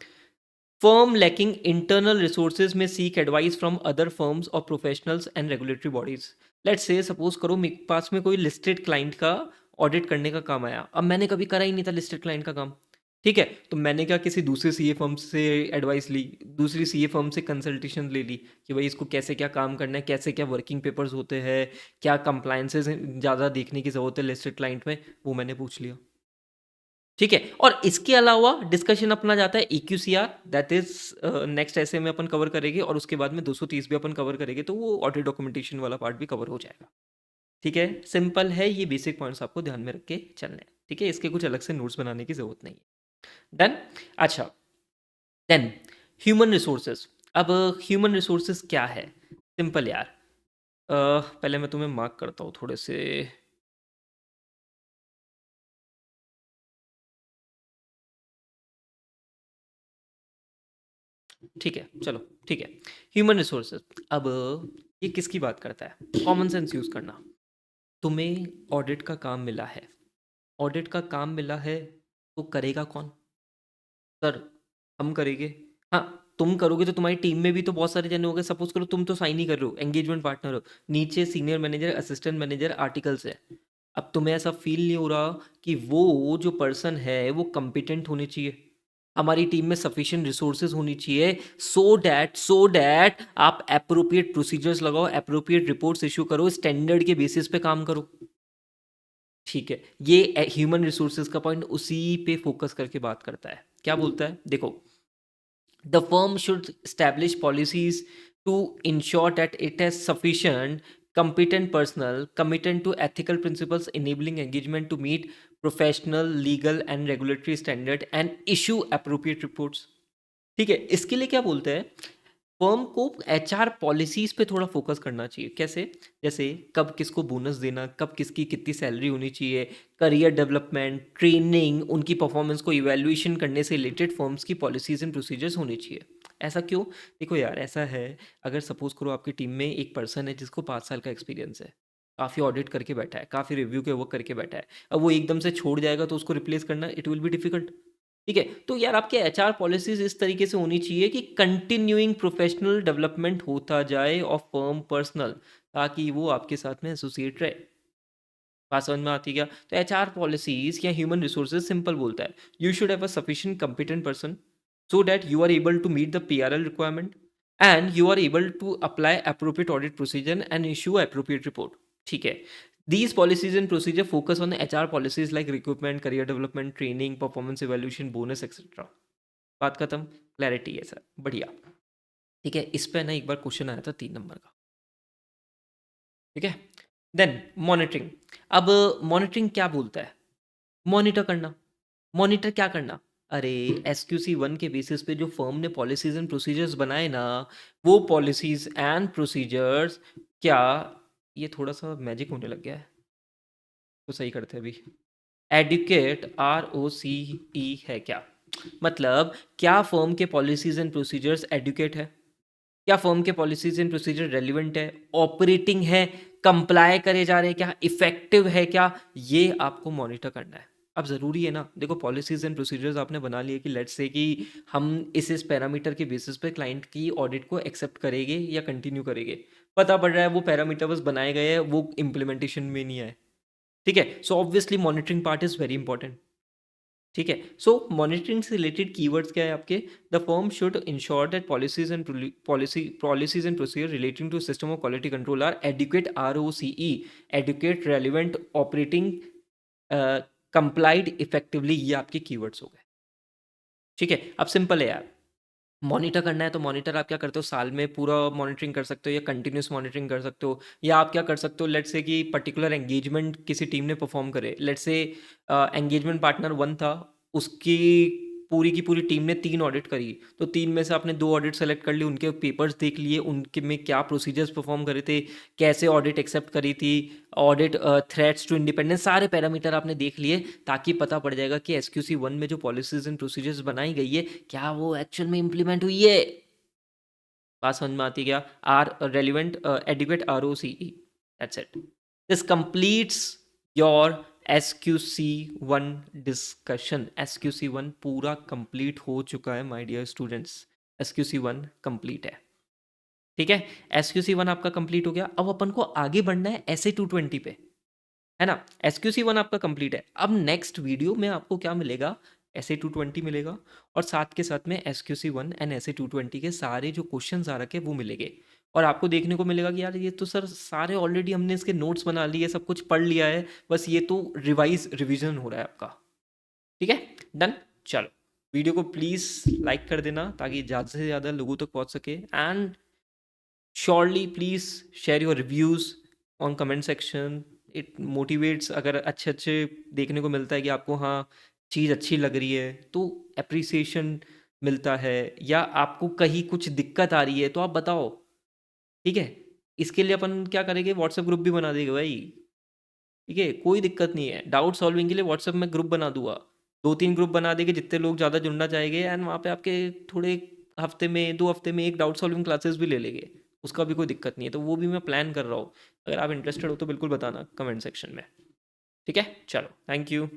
Firm lacking internal resources may seek advice from other firms or professionals and regulatory bodies. Let's say suppose करो मेरे पास में कोई लिस्टेड क्लाइंट का ऑडिट करने का काम आया। अब मैंने कभी करा ही नहीं था लिस्टेड क्लाइंट का काम। ठीक है, तो मैंने क्या किसी दूसरे सीए फर्म से एडवाइस ली, दूसरी सीए फर्म से कंसल्टेशन ले ली कि भाई इसको कैसे क्या काम करना है, कैसे क्या वर्किंग पेपर्स होते हैं, क्या कंप्लायंसेस ज़्यादा देखने की ज़रूरत है लिस्टेड क्लाइंट में, वो मैंने पूछ लिया। ठीक है। और इसके अलावा डिस्कशन अपना जाता है EQCR, दैट इज नेक्स्ट ऐसे में अपन कवर करेंगे, और उसके बाद में 230 भी अपन कवर करेंगे, तो वो ऑडिट डॉक्यूमेंटेशन वाला पार्ट भी कवर हो जाएगा। ठीक है, सिंपल है, ये बेसिक पॉइंट्स आपको ध्यान में रख के चलने हैं। ठीक है, इसके कुछ अलग से नोट्स बनाने की जरूरत नहीं है। डन। अच्छा, देन ह्यूमन रिसोर्सेज। अब ह्यूमन रिसोर्सेज क्या है, सिंपल यार। पहले मैं तुम्हें मार्क करता हूँ थोड़े से। ठीक है, चलो ठीक है। ह्यूमन रिसोर्सेज, अब ये किसकी बात करता है, कॉमन सेंस यूज करना। तुम्हें ऑडिट का काम मिला है, ऑडिट का काम मिला है, तो करेगा कौन? सर, हम करेंगे। हाँ, तुम करोगे तो तुम्हारी टीम में भी तो बहुत सारे जने होंगे। सपोज करो तुम तो साइन ही कर रहे हो, एंगेजमेंट पार्टनर हो, नीचे senior manager, assistant manager, articles है। अब तुम्हें ऐसा फील नहीं हो रहा कि वो जो पर्सन है वो कम्पिटेंट होनी चाहिए, हमारी टीम में सफिशिएंट रिसोर्सेज होनी चाहिए, सो डैट आप एप्रोप्रिएट प्रोसीजर्स लगाओ, एप्रोप्रिएट रिपोर्ट्स इशू करो, स्टैंडर्ड के बेसिस पे काम करो। ठीक है, ये ह्यूमन रिसोर्सेज का पॉइंट उसी पे फोकस करके बात करता है। क्या बोलता है, देखो, the firm should establish policies to ensure that it has sufficient competent personnel committed to ethical principles enabling engagement to meet professional legal and regulatory standard and issue appropriate reports। ठीक है, इसके लिए क्या बोलते हैं, फर्म को HR policies पे थोड़ा फोकस करना चाहिए। कैसे? जैसे कब किसको बोनस देना, कब किसकी कितनी सैलरी होनी चाहिए, करियर डेवलपमेंट, ट्रेनिंग, उनकी परफॉर्मेंस को इवैल्यूएशन करने से रिलेटेड फर्म्स की पॉलिसीज एंड प्रोसीजर्स होनी चाहिए। ऐसा क्यों? देखो यार, ऐसा है, अगर सपोज करो आपकी टीम में एक पर्सन है जिसको 5 साल का एक्सपीरियंस है, काफ़ी ऑडिट करके बैठा है, काफ़ी रिव्यू के वर्क करके बैठा है, अब वो एकदम से छोड़ जाएगा तो उसको रिप्लेस करना इट विल बी डिफिकल्ट। ठीक है, तो यार आपके HR पॉलिसीज इस तरीके से होनी चाहिए कि कंटिन्यूइंग प्रोफेशनल डेवलपमेंट होता जाए ऑफ फर्म पर्सनल, ताकि वो आपके साथ में एसोसिएट रहे। बात समझ में आती है क्या? तो HR पॉलिसीज या ह्यूमन रिसोर्सेज सिंपल बोलता है, you should have a sufficient competent person so that you are able to meet the PRL requirement and you are able to apply appropriate audit procedure and issue appropriate report. ठीक है, these policies and procedure focus on HR policies like recruitment, career development, training, performance evaluation, bonus, etc। बात खत्म, clarity है sir, बढ़िया। ठीक है, इस पे ना एक बार क्वेश्चन आया था 3 नंबर का। ठीक है, देन मॉनिटरिंग। अब मॉनिटरिंग क्या बोलता है, मॉनिटर करना। मॉनिटर क्या करना, अरे SQC 1 के बेसिस पे जो फर्म ने पॉलिसीज एंड प्रोसीजर्स बनाए ना, वो पॉलिसीज एंड प्रोसीजर्स क्या, ये थोड़ा सा मैजिक होने लग गया है, तो सही करते हैं अभी। एडुकेट ROCE है क्या, मतलब क्या फर्म के पॉलिसीज एंड प्रोसीजर्स एडुकेट है, क्या फर्म के पॉलिसीज एंड प्रोसीजर रेलिवेंट है, ऑपरेटिंग है, कंप्लाई करे जा रहे हैं क्या, इफेक्टिव है क्या, ये आपको मॉनिटर करना है। अब ज़रूरी है ना, देखो पॉलिसीज एंड प्रोसीजर्स आपने बना लिए कि लेट्स से कि हम इस पैरामीटर के बेसिस पे क्लाइंट की ऑडिट को एक्सेप्ट करेंगे या कंटिन्यू करेंगे। पता पड़ रहा है वो पैरामीटर बस बनाए गए हैं, वो इम्प्लीमेंटेशन में नहीं आए। ठीक है, so obviously monitoring part is very important. ठीक है, सो मॉनिटरिंग से रिलेटेड कीवर्ड्स क्या है आपके, the firm should ensure that policies and procedure relating to system of quality control are adequate ROCE, adequate, relevant, operating, complied effectively, ये आपके keywords हो गए। ठीक है, अब सिंपल है यार, मॉनिटर करना है तो मॉनिटर आप क्या करते हो, साल में पूरा मॉनिटरिंग कर सकते हो या कंटिन्यूस मॉनिटरिंग कर सकते हो, या आप क्या कर सकते हो, लेट्स से कि पर्टिकुलर एंगेजमेंट किसी टीम ने परफॉर्म करे, लेट्स से एंगेजमेंट पार्टनर 1 था, उसकी पूरी की पूरी टीम ने 3 ऑडिट करी, तो 3 में से आपने 2 ऑडिट सेलेक्ट कर ली, उनके पेपर्स देख लिए, उनके में क्या प्रोसीजर्स परफॉर्म करे थे, कैसे ऑडिट एक्सेप्ट करी थी, ऑडिट थ्रेट्स टू इंडिपेंडेंस, सारे पैरामीटर आपने देख लिए, ताकि पता पड़ जाएगा कि एसक्यूसी 1 में जो पॉलिसीज एंड प्रोसीजर्स बनाई गई है क्या वो एक्चुअल में इंप्लीमेंट हुई है। बात समझ में आती है क्या? Are relevant adequate ROCE, that's it. This completes your SQC1 discussion. SQC1 पूरा कंप्लीट हो चुका है my dear students, SQC1 complete है। ठीक है, SQC1 आपका कंप्लीट हो गया। अब अपन को आगे बढ़ना है SA220 पे, है ना। SQC1 आपका कंप्लीट है। अब नेक्स्ट वीडियो में आपको क्या मिलेगा, SA220 मिलेगा, और साथ के साथ में SQC1 एंड SA220 के सारे जो क्वेश्चंस आ रखे वो मिलेंगे, और आपको देखने को मिलेगा कि यार ये तो सर सारे ऑलरेडी हमने इसके नोट्स बना लिए, सब कुछ पढ़ लिया है, बस ये तो रिवीजन हो रहा है आपका। ठीक है, डन। चलो, वीडियो को प्लीज़ लाइक कर देना ताकि ज़्यादा से ज़्यादा लोगों तक पहुंच सके, and surely please share your reviews on comment section. It motivates, अगर अच्छे अच्छे देखने को मिलता है कि आपको हाँ चीज़ अच्छी लग रही है तो अप्रिसिएशन मिलता है, या आपको कहीं कुछ दिक्कत आ रही है तो आप बताओ। ठीक है, इसके लिए अपन क्या करेंगे, व्हाट्सएप ग्रुप भी बना देंगे भाई। ठीक है, कोई दिक्कत नहीं है, डाउट सॉल्विंग के लिए व्हाट्सएप में ग्रुप बना दूंगा, 2-3 ग्रुप बना देंगे, जितने लोग ज़्यादा जुड़ना चाहेंगे, एंड वहाँ पे आपके थोड़े हफ्ते में 2 हफ्ते में एक डाउट सॉल्विंग क्लासेस भी ले लेंगे, उसका भी कोई दिक्कत नहीं है, तो वो भी मैं प्लान कर रहा हूँ। अगर आप इंटरेस्टेड हो तो बिल्कुल बताना कमेंट सेक्शन में। ठीक है, चलो, थैंक यू।